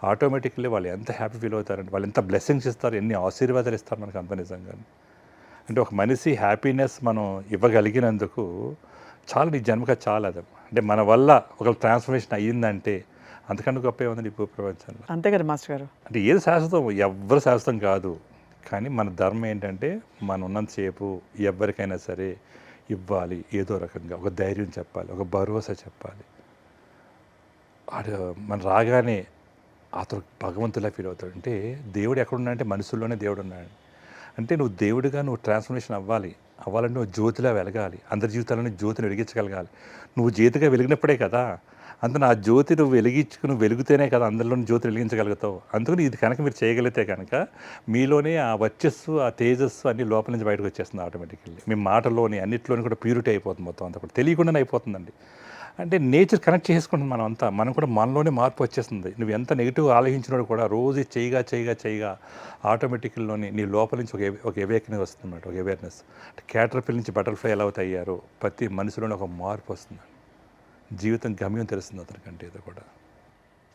ఆటోమేటిక్లీ వాళ్ళు ఎంత హ్యాపీ ఫీల్ అవుతారంటే, వాళ్ళు ఎంత బ్లెస్సింగ్స్ ఇస్తారు, ఎన్ని ఆశీర్వాదాలు ఇస్తారు మనకు అంత నిజంగా. అంటే ఒక మనిషి హ్యాపీనెస్ మనం ఇవ్వగలిగినందుకు చాలా, నీ జన్మక చాలా అది. అంటే మన వల్ల ఒక ట్రాన్స్ఫర్మేషన్ అయ్యిందంటే అంతకన్నా గొప్ప ఏముంది ఈ ప్రపంచంలో. అంతే కదా మాస్టర్ గారు. అంటే ఏది శాశ్వతం, ఎవ్వరు శాశ్వతం కాదు. కానీ మన ధర్మం ఏంటంటే మనం ఉన్నంతసేపు ఎవరికైనా సరే ఇవ్వాలి, ఏదో రకంగా ఒక ధైర్యం చెప్పాలి, ఒక భరోసా చెప్పాలి. ఆడు మన రాగానే అతను భగవంతులా ఫీల్ అవుతాడు. అంటే దేవుడు ఎక్కడున్నా అంటే మనుషుల్లోనే దేవుడు ఉన్నాడు. అంటే నువ్వు దేవుడిగా నువ్వు ట్రాన్స్ఫర్మేషన్ అవ్వాలంటే నువ్వు జ్యోతిలా వెలగాలి, అందరి జీవితాలను జ్యోతిని వెలిగించగలగాలి. నువ్వు జ్యోతిగా వెలిగినప్పుడే కదా, అందుకని ఆ జ్యోతి నువ్వు వెలిగించుకుని వెలుగుతేనే కదా అందరిలోని జ్యోతి వెలిగించగలుగుతావు. అందుకని ఇది కనుక మీరు చేయగలిగితే కనుక మీలోనే ఆ వర్చస్సు, ఆ తేజస్సు అన్ని లోపల నుంచి బయటకు వచ్చేస్తుంది ఆటోమేటిక్లీ. మీ మాటల్లోని అన్నింటిలోని కూడా ప్యూరిటీ అయిపోతుంది, మొత్తం అంతా కూడా తెలియకుండానే అయిపోతుందండి. అంటే నేచర్ కనెక్ట్ చేసుకుంటుంది మనం అంతా, మనం కూడా మనలోనే మార్పు వచ్చేస్తుంది. నువ్వు ఎంత నెగిటివ్ ఆలోచించినోడు కూడా రోజు చేయగా ఆటోమేటిక్లోని నీ లోపల నుంచి ఒక అవేక్నెస్ వస్తుంది అన్నమాట, ఒక అవేర్నెస్. అంటే క్యాటర్పిల్ నుంచి బటర్ఫ్లై ఎలా అయ్యారో ప్రతి మనిషిలోనే ఒక మార్పు వస్తుంది. జీవితం గమ్యం తెలుస్తుంది అతనికంటే ఏదో కూడా.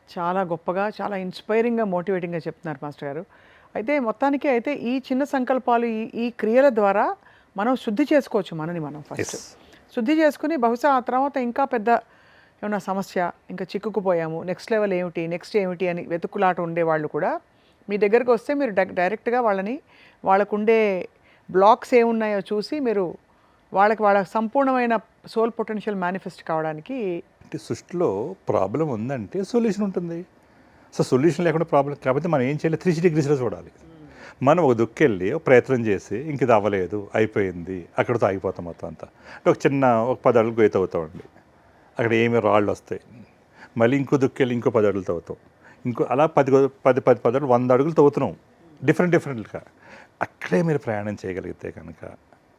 చాలా గొప్పగా, చాలా ఇన్స్పైరింగ్గా, మోటివేటింగ్గా చెప్తున్నారు మాస్టర్ గారు. అయితే మొత్తానికి అయితే ఈ చిన్న సంకల్పాలు, ఈ క్రియల ద్వారా మనం శుద్ధి చేసుకోవచ్చు మనని మనం. ఫస్ట్ శుద్ధి చేసుకుని బహుశా ఆ తర్వాత ఇంకా పెద్ద ఏమన్నా సమస్య, ఇంకా చిక్కుకుపోయాము, నెక్స్ట్ లెవెల్ ఏమిటి, నెక్స్ట్ ఏమిటి అని వెతుకులాట ఉండేవాళ్ళు కూడా మీ దగ్గరకు వస్తే మీరు డైరెక్ట్గా వాళ్ళకుండే బ్లాక్స్ ఏమున్నాయో చూసి మీరు వాళ్ళ సంపూర్ణమైన సోల్ పొటెన్షియల్ మేనిఫెస్ట్ కావడానికి. అంటే సృష్టిలో ప్రాబ్లం ఉందంటే సొల్యూషన్ ఉంటుంది. సో సొల్యూషన్ లేకుండా ప్రాబ్లం కాబట్టి మనం ఏం చేయాలి, 360 degreesలో చూడాలి. మనం ఒక దుక్కెళ్ళి ఒక ప్రయత్నం చేసి ఇంక ఇది అవ్వలేదు, అయిపోయింది, అక్కడితో ఆగిపోతాం మొత్తం అంతా. అంటే ఒక 10 అడుగులు గొయ్యి తవ్వుతామండి, అక్కడ ఏమి రాళ్ళు వస్తాయి. మళ్ళీ ఇంకో దుక్కెళ్ళి ఇంకో 10 అడుగులు తవ్వుతాం, ఇంకో అలా 10 అడుగులు 100 అడుగులు తవ్వుతున్నాం డిఫరెంట్గా. అక్కడే మీరు ప్రయాణం చేయగలిగితే కనుక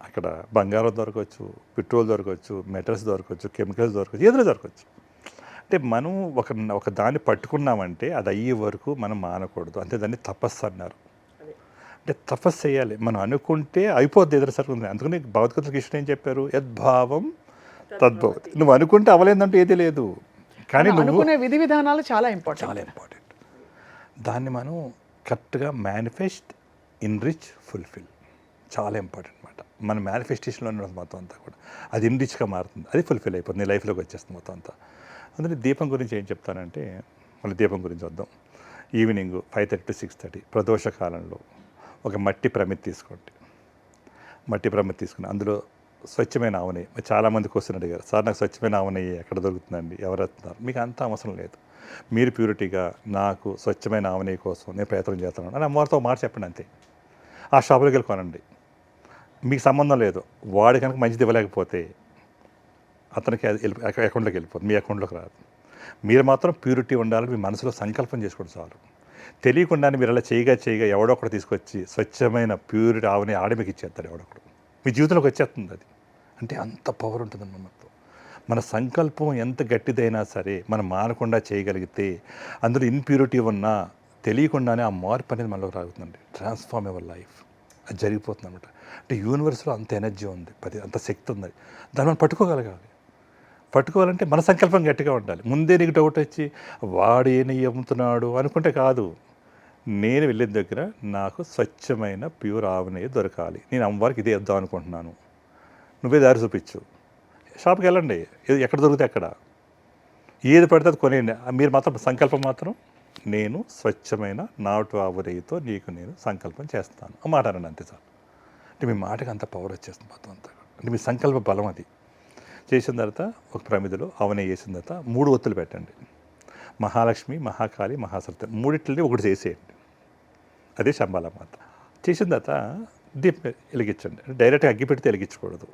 అక్కడ బంగారం దొరకవచ్చు, పెట్రోల్ దొరకవచ్చు, మెటల్స్ దొరకవచ్చు, కెమికల్స్ దొరకవచ్చు, ఏదో దొరకవచ్చు. అంటే మనం ఒక దాన్ని పట్టుకున్నామంటే అది అయ్యే వరకు మనం మానకూడదు. అంతే, దాన్ని తపస్సు అన్నారు. అంటే తపస్సు చేయాలి. మనం అనుకుంటే అయిపోద్ది, ఎదురు సరుకుంది. అందుకని భగవద్గీత కృష్ణ ఏం చెప్పారు, యద్భావం తద్భవతి. నువ్వు అనుకుంటే అవ్వలేదంటే ఏది లేదు. కానీ నువ్వు అనుకునే విధి విధానాలు చాలా ఇంపార్టెంట్. దాన్ని మనం కరెక్ట్గా మేనిఫెస్ట్, ఇన్రిచ్, ఫుల్ఫిల్ చాలా ఇంపార్టెంట్ అనమాట. మన మేనిఫెస్టేషన్లో ఉన్నది మొత్తం అంతా కూడా అది ఇన్రిచ్గా మారుతుంది, అది ఫుల్ఫిల్ అయిపోతుంది, నీ లైఫ్లోకి వచ్చేస్తుంది మొత్తం అంతా. అందుకని దీపం గురించి ఏం చెప్తానంటే, మళ్ళీ దీపం గురించి వద్దాం. ఈవినింగ్ 5:30 to 6:30 ప్రదోష కాలంలో ఒక మట్టి ప్రమిది తీసుకోండి. మట్టి ప్రమిది తీసుకుని అందులో స్వచ్ఛమైన ఆవు నెయ్యి. చాలామంది క్వశ్చన్ అడిగారు, సార్ నాకు స్వచ్ఛమైన ఆవు నెయ్యి ఎక్కడ దొరుకుతుందండి, ఎవరు వస్తున్నారు? మీకు అంత అవసరం లేదు. మీరు ప్యూరిటీగా నాకు స్వచ్ఛమైన ఆవు నెయ్యి కోసం నేను ప్రయత్నం చేస్తున్నాను అని అమ్మవారితో మాట చెప్పండి, అంతే. ఆ షాపులోకి వెళ్ళి కొనండి, మీకు సంబంధం లేదు. వాడు కనుక మంచిది ఇవ్వలేకపోతే అతనికి అది అకౌంట్లోకి వెళ్ళిపోతుంది, మీ అకౌంట్లోకి రాదు. మీరు మాత్రం ప్యూరిటీ ఉండాలని మీ మనసులో సంకల్పం చేసుకోండి చాలు. తెలియకుండానే మీరు అలా చేయగా ఎవడో ఒకటి తీసుకొచ్చి స్వచ్ఛమైన ప్యూరిటీ ఆవుని ఆడ మీకు ఇచ్చేస్తారు ఎవడొకడు, మీ జీవితంలోకి వచ్చేస్తుంది అది. అంటే అంత పవర్ ఉంటుంది మనతో. మన సంకల్పం ఎంత గట్టిదైనా సరే మనం మానకుండా చేయగలిగితే అందులో ఇన్ప్యూరిటీ ఉన్నా తెలియకుండానే ఆ మార్పు అనేది మనలోకి రాగుతుందండి. ట్రాన్స్ఫార్మ్ యువర్ లైఫ్ అది జరిగిపోతుంది అనమాట. అంటే యూనివర్స్లో అంత ఎనర్జీ ఉంది, అంత శక్తి ఉంది, దాన్ని మనం పట్టుకోగలగాలి. పట్టుకోవాలంటే మన సంకల్పం గట్టిగా ఉండాలి. ముందే నీకు డౌట్ వచ్చి వాడు ఏ నెయ్యి అమ్ముతున్నాడు అనుకుంటే కాదు. నేను వెళ్ళిన దగ్గర నాకు స్వచ్ఛమైన ప్యూర్ ఆవు నెయ్యి దొరకాలి, నేను అమ్మవారికి ఇదే ఇద్దాం అనుకుంటున్నాను, నువ్వే దారి చూపించు. షాప్కి వెళ్ళండి, ఎక్కడ దొరికితే అక్కడ, ఏది పడితే అది కొనేయండి. మీరు మాత్రం సంకల్పం మాత్రం, నేను స్వచ్ఛమైన నాటు ఆవు నెయ్యితో నీకు నేను సంకల్పం చేస్తాను ఆ మాట అనండి, అంతే సార్. అంటే మీ మాటకి అంత పవర్ వచ్చేస్తుంది మొత్తం అంతా. అంటే మీ సంకల్ప బలం అది. చేసిన తర్వాత ఒక ప్రమిదిలో ఆవు నెయ్యి వేసిన తర్వాత 3 ఒత్తులు పెట్టండి. మహాలక్ష్మి, మహాకాళి, మహాసరస్వతి మూడిట్లని ఒకటి చేసేయండి, అదే శంబాల మాత. చేసిన తర్వాత దీపం వెలిగించండి. డైరెక్ట్గా అగ్గి పెడితే వెలిగించకూడదు,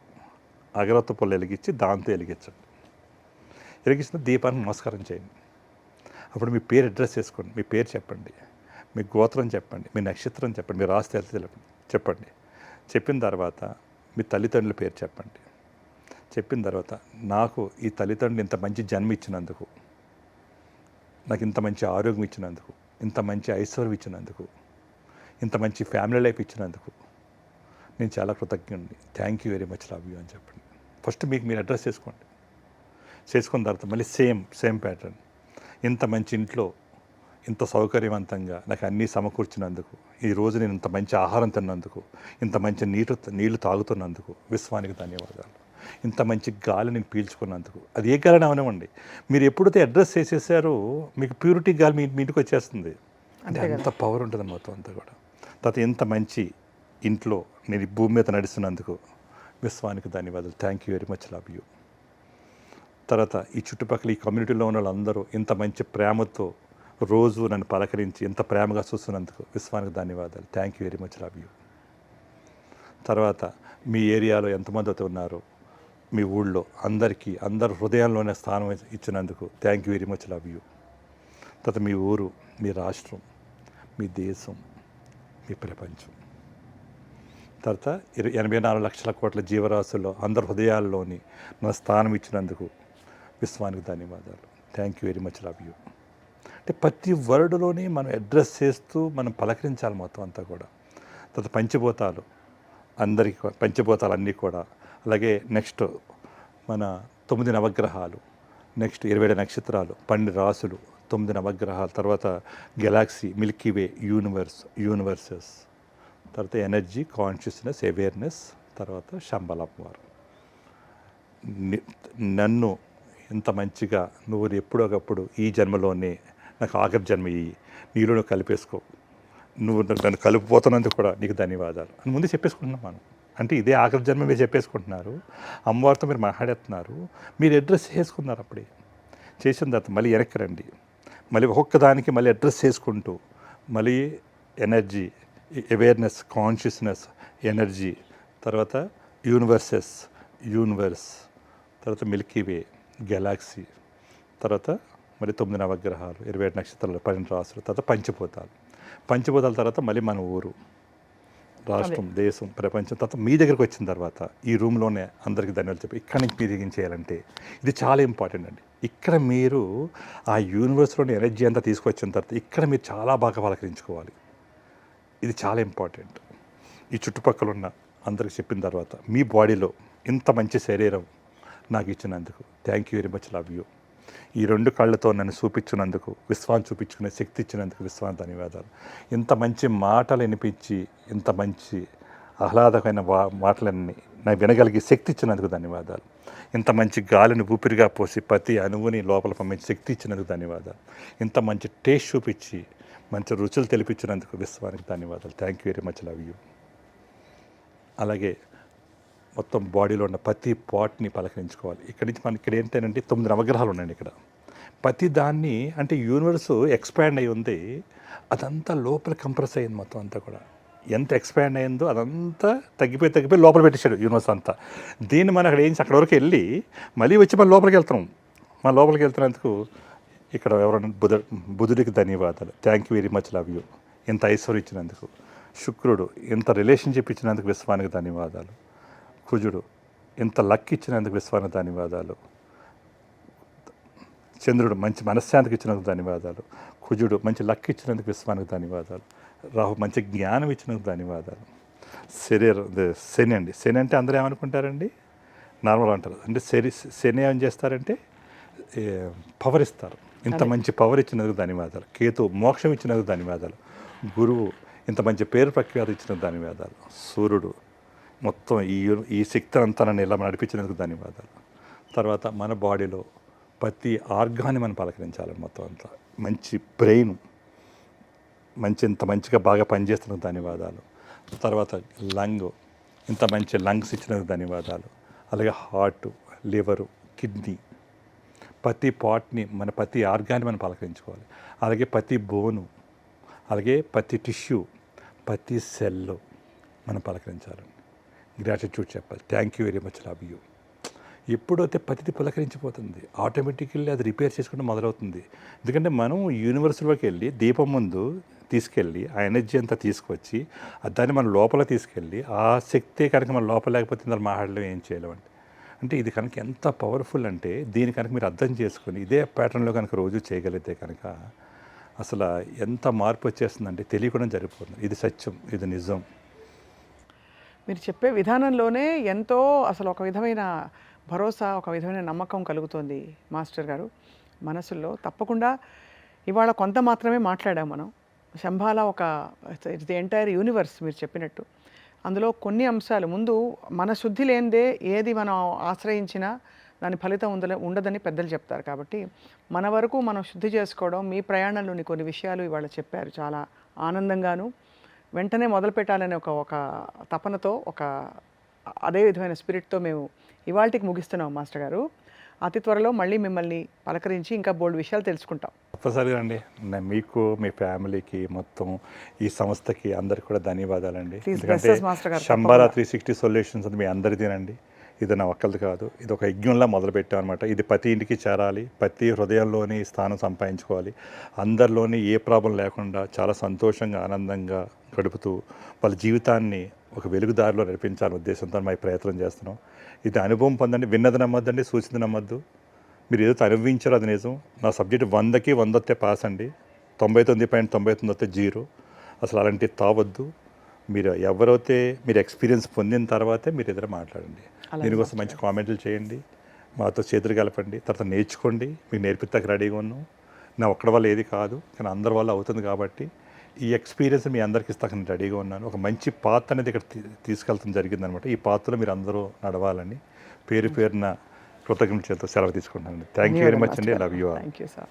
అగరత్త పొల్లు వెలిగించి దాంతో వెలిగించండి. వెలిగించిన దీపానికి నమస్కారం చేయండి. అప్పుడు మీ పేరు అడ్రస్ చేసుకోండి, మీ పేరు చెప్పండి, మీ గోత్రం చెప్పండి, మీ నక్షత్రం చెప్పండి, మీ రాశి చెప్పండి. చెప్పిన తర్వాత మీ తల్లిదండ్రుల పేరు చెప్పండి. చెప్పిన తర్వాత నాకు ఈ తల్లిదండ్రులు ఇంత మంచి జన్మ ఇచ్చినందుకు, నాకు ఇంత మంచి ఆరోగ్యం ఇచ్చినందుకు, ఇంత మంచి ఐశ్వర్యం ఇచ్చినందుకు, ఇంత మంచి ఫ్యామిలీ లైఫ్ ఇచ్చినందుకు నేను చాలా కృతజ్ఞుడిని, thank you very much, love you అని చెప్పండి. ఫస్ట్ మీకు మీరు అడ్రస్ చేసుకోండి. చేసుకున్న తర్వాత మళ్ళీ సేమ్ ప్యాటర్న్. ఇంత మంచి ఇంట్లో ఇంత సౌకర్యవంతంగా నాకు అన్నీ సమకూర్చినందుకు, ఈరోజు నేను ఇంత మంచి ఆహారం తిన్నందుకు, ఇంత మంచి నీళ్లు తాగుతున్నందుకు విశ్వానికి ధన్యవాదాలు. ఇంత మంచి గాలి నేను పీల్చుకున్నందుకు, అది ఏ గాలి అవనివ్వండి, మీరు ఎప్పుడైతే అడ్రస్ చేసేసారో మీకు ప్యూరిటీ గాలి మీ ఇంటికి వచ్చేస్తుంది. అంటే అంత పవర్ ఉంటుంది మొత్తం అంతా కూడా. తర్వాత ఇంత మంచి ఇంట్లో నేను ఈ భూమి మీద నడుస్తున్నందుకు విశ్వానికి ధన్యవాదాలు. Thank you very much, love you. తర్వాత ఈ చుట్టుపక్కల ఈ కమ్యూనిటీలో ఉన్న వాళ్ళందరూ ఇంత మంచి ప్రేమతో రోజు నన్ను పలకరించి ఇంత ప్రేమగా చూస్తున్నందుకు విశ్వానికి ధన్యవాదాలు. Thank you very much, love you. తర్వాత మీ ఏరియాలో ఎంతమంది అయితే ఉన్నారో మీ ఊళ్ళో అందరు హృదయంలోనే స్థానం ఇచ్చినందుకు thank you very much, love you. తర్వాత మీ ఊరు, మీ రాష్ట్రం, మీ దేశం, మీ ప్రపంచం, తర్వాత 84 లక్షల కోట్ల జీవరాశుల్లో అందరి హృదయాల్లోని నా స్థానం ఇచ్చినందుకు విశ్వానికి ధన్యవాదాలు. Thank you very much, love you. అంటే ప్రతి వర్డ్లోని మనం అడ్రస్ చేస్తూ మనం పలకరించాలి మొత్తం అంతా కూడా. తర్వాత పంచభూతాలు పంచభూతాలు అన్నీ కూడా, అలాగే నెక్స్ట్ మన 9 నవగ్రహాలు, నెక్స్ట్ 27 నక్షత్రాలు, 12 రాసులు, 9 నవగ్రహాలు, తర్వాత గెలాక్సీ, మిల్కీవే, యూనివర్సెస్, తర్వాత ఎనర్జీ, కాన్షియస్నెస్, అవేర్నెస్, తర్వాత శంబలం వారు. నన్ను ఇంత మంచిగా నువ్వు ఎప్పుడొకప్పుడు ఈ జన్మలోనే నాకు ఆఖరి జన్మ ఇయ్యి, నీలో నువ్వు కలిపేసుకో, నువ్వు నన్ను కలిపిపోతున్నందుకు కూడా నీకు ధన్యవాదాలు అని ముందే చెప్పేసుకుంటున్నాం మనం. అంటే ఇదే ఆఖరి జన్మ మీరు చెప్పేసుకుంటున్నారు, అమ్మవారితో మీరు మాట్లాడేస్తున్నారు, మీరు అడ్రస్ చేసుకున్నారు. అప్పుడే చేసిన తర్వాత మళ్ళీ వెనక్కి రండి, మళ్ళీ ఒక్కొక్కదానికి మళ్ళీ అడ్రస్ చేసుకుంటూ మళ్ళీ ఎనర్జీ, అవేర్నెస్, కాన్షియస్నెస్, ఎనర్జీ, తర్వాత యూనివర్స్, తర్వాత మిల్కీవే, గెలాక్సీ, తర్వాత మరి 9 నవగ్రహాలు, 27 నక్షత్రాలు, 12 రాసులు, తర్వాత పంచభూతాల తర్వాత మళ్ళీ మన ఊరు, రాష్ట్రం, దేశం, ప్రపంచం. తర్వాత మీ దగ్గరికి వచ్చిన తర్వాత ఈ రూమ్లోనే అందరికీ ధన్యవాదాలు చెప్పి ఇక్కడి నుంచి మీరు ఏం చేయాలంటే ఇది చాలా ఇంపార్టెంట్ అండి. ఇక్కడ మీరు ఆ యూనివర్స్లోని ఎనర్జీ అంతా తీసుకొచ్చిన తర్వాత ఇక్కడ మీరు చాలా బాగా పలకరించుకోవాలి. ఇది చాలా ఇంపార్టెంట్. ఈ చుట్టుపక్కల ఉన్న అందరికి చెప్పిన తర్వాత మీ బాడీలో ఇంత మంచి శరీరం నాకు ఇచ్చినందుకు thank you very much, love you. ఈ 2 కళ్ళతో నన్ను చూపించినందుకు, విశ్వాన్ని చూపించుకునే శక్తి ఇచ్చినందుకు విశ్వానికి ధన్యవాదాలు. ఇంత మంచి మాటలు వినిపించి ఇంత మంచి ఆహ్లాదకమైన మాటలన్నీ నాకు వినగలిగే శక్తి ఇచ్చినందుకు ధన్యవాదాలు. ఇంత మంచి గాలిని ఊపిరిగా పోసి ప్రతి అణువుని లోపల పంపించి శక్తి ఇచ్చినందుకు ధన్యవాదాలు. ఇంత మంచి టేస్ట్ చూపించి మంచి రుచులు తెలిపించినందుకు విశ్వానికి ధన్యవాదాలు. Thank you very much, love you. అలాగే మొత్తం బాడీలో ఉన్న ప్రతి పార్ట్ని పలకరించుకోవాలి. ఇక్కడి నుంచి మనకి ఇక్కడ ఏంటంటే 9 నవగ్రహాలు ఉన్నాయండి. ఇక్కడ ప్రతి దాన్ని అంటే యూనివర్స్ ఎక్స్పాండ్ అయి ఉంది, అదంతా లోపల కంప్రెస్ అయ్యింది మొత్తం అంతా కూడా. ఎంత ఎక్స్పాండ్ అయిందో అదంతా తగ్గిపోయి లోపల పెట్టేశాడు యూనివర్స్ అంతా. దీన్ని మనం అక్కడ అక్కడ వరకు వెళ్ళి మళ్ళీ వచ్చి మన లోపలికి వెళ్తున్నాం. మన లోపలికి వెళ్తున్నందుకు ఇక్కడ ఎవరైనా బుధుడికి ధన్యవాదాలు. Thank you very much, love you. ఇంత ఐశ్వర్యం ఇచ్చినందుకు. శుక్రుడు ఇంత రిలేషన్షిప్ ఇచ్చినందుకు విశ్వానికి ధన్యవాదాలు. కుజుడు ఇంత లక్ ఇచ్చినందుకు విశ్వానికి ధన్యవాదాలు. చంద్రుడు మంచి మనశ్శాంతికి ఇచ్చినందుకు ధన్యవాదాలు. కుజుడు మంచి లక్ ఇచ్చినందుకు విశ్వానికి ధన్యవాదాలు. రాహు మంచి జ్ఞానం ఇచ్చినందుకు ధన్యవాదాలు. శని అండి, శని అంటే అందరూ ఏమనుకుంటారండి, నార్మల్ అంటారు. అంటే శని ఏం చేస్తారంటే పవర్ ఇస్తారు. ఇంత మంచి పవర్ ఇచ్చినందుకు ధన్యవాదాలు. కేతు మోక్షం ఇచ్చినందుకు ధన్యవాదాలు. గురువు ఇంత మంచి పేరు ప్రఖ్యాతి ఇచ్చినందుకు ధన్యవాదాలు. సూర్యుడు మొత్తం ఈ శక్తి అంతా నన్ను ఇలా నడిపించినందుకు ధన్యవాదాలు. తర్వాత మన బాడీలో ప్రతి ఆర్గాన్ని మనం పలకరించాలి మొత్తం అంతా. మంచి బ్రెయిన్ ఇంత మంచిగా బాగా పనిచేస్తున్నందుకు ధన్యవాదాలు. తర్వాత ఇంత మంచి లంగ్స్ ఇచ్చినందుకు ధన్యవాదాలు. అలాగే హార్ట్, లివరు, కిడ్నీ, ప్రతి పార్ట్ని ప్రతి ఆర్గాన్ని మనం పలకరించుకోవాలి. అలాగే ప్రతి బోను, అలాగే ప్రతి టిష్యూ, ప్రతి సెల్లో మనం పలకరించాలి. గ్రాటిట్యూడ్ చెప్పాలి. Thank you very much, love you. ఎప్పుడైతే ప్రతిది పులకరించిపోతుంది ఆటోమేటికల్లీ అది రిపేర్ చేసుకుంటే మొదలవుతుంది. ఎందుకంటే మనం యూనివర్స్లోకి వెళ్ళి దీపం ముందు తీసుకెళ్ళి ఆ ఎనర్జీ అంతా తీసుకొచ్చి దాన్ని మన లోపల తీసుకెళ్ళి ఆ శక్తే కనుక మన లోపల లేకపోతే దాన్ని మాట్లాడలేం, ఏం చేయలేమండి. అంటే ఇది కనుక ఎంత పవర్ఫుల్ అంటే దీని కనుక మీరు అర్థం చేసుకొని ఇదే ప్యాటర్న్లో కనుక రోజు చేయగలిగితే కనుక అసలు ఎంత మార్పు వచ్చేస్తుందంటే తెలియకుండా జరిగిపోతుంది. ఇది సత్యం, ఇది నిజం. మీరు చెప్పే విధానంలోనే ఎంతో అసలు ఒక విధమైన భరోసా, ఒక విధమైన నమ్మకం కలుగుతోంది మాస్టర్ గారు మనసుల్లో. తప్పకుండా ఇవాళ కొంత మాత్రమే మాట్లాడాం మనం. శంభాల ఒక ఇట్స్ ది ఎంటైర్ యూనివర్స్ మీరు చెప్పినట్టు. అందులో కొన్ని అంశాలు ముందు మన శుద్ధి లేనిదే ఏది మనం ఆశ్రయించినా దాని ఫలితం ఉండదని పెద్దలు చెప్తారు. కాబట్టి మన వరకు మనం శుద్ధి చేసుకోవడం, మీ ప్రయాణంలోని కొన్ని విషయాలు ఇవాళ చెప్పారు చాలా ఆనందంగాను. వెంటనే మొదలు పెట్టాలనే ఒక తపనతో, అదే విధమైన స్పిరిట్తో మేము ఇవాళకి ముగిస్తున్నాం మాస్టర్ గారు. అతి త్వరలో మళ్ళీ మిమ్మల్ని పలకరించి ఇంకా బోల్డ్ విషయాలు తెలుసుకుంటాం. తప్పనిసరిగా అండి. మీకు, మీ ఫ్యామిలీకి, మొత్తం ఈ సంస్థకి అందరికి కూడా ధన్యవాదాలండి. Please ఎందుకంటే bless us, Master గారు. శంబారా 360 సొల్యూషన్స్ అది మీ అందరిదేనండి. ఇది నా ఒక్కరిది కాదు. ఇది ఒక యజ్ఞంలా మొదలుపెట్టాం అనమాట. ఇది ప్రతి ఇంటికి చేరాలి, ప్రతి హృదయంలోని స్థానం సంపాదించుకోవాలి. అందరిలోని ఏ ప్రాబ్లం లేకుండా చాలా సంతోషంగా, ఆనందంగా గడుపుతూ వాళ్ళ జీవితాన్ని ఒక వెలుగుదారిలో నడిపించాలనే ఉద్దేశంతో మేము ప్రయత్నం చేస్తున్నాం. ఇది అనుభవం పొందండి. విన్నది నమ్మొద్దండి, సూచింది నమ్మొద్దు. మీరు ఏదైతే అనుభవించారో అది నిజం. నా సబ్జెక్ట్ 100కి 100 వస్తే పాస్ అండి, 99.99 వస్తే 0. అసలు అలాంటి తావద్దు. మీరు ఎవరైతే మీరు ఎక్స్పీరియన్స్ పొందిన తర్వాతే మీరు ఎదురు మాట్లాడండి. దీనికోసం మంచి కామెంట్లు చేయండి, మాతో చేతులు కలపండి, తర్వాత నేర్చుకోండి. మీకు నేర్పిస్తాక రెడీగా ఉన్నాం. నా ఒక్కడి వల్ల ఏది కాదు, కానీ అందరి వల్ల అవుతుంది. కాబట్టి ఈ ఎక్స్పీరియన్స్ మీ అందరికి ఇస్తాక నేను రెడీగా ఉన్నాను. ఒక మంచి పాత్ర అనేది ఇక్కడ తీసుకెళ్తాం జరిగిందనమాట. ఈ పాత్రలో మీరు అందరూ నడవాలని పేరున కృతజ్ఞతలతో సెలవు తీసుకుంటానండి. థ్యాంక్ యూ వెరీ మచ్ అండి. Love you all. Thank you sir.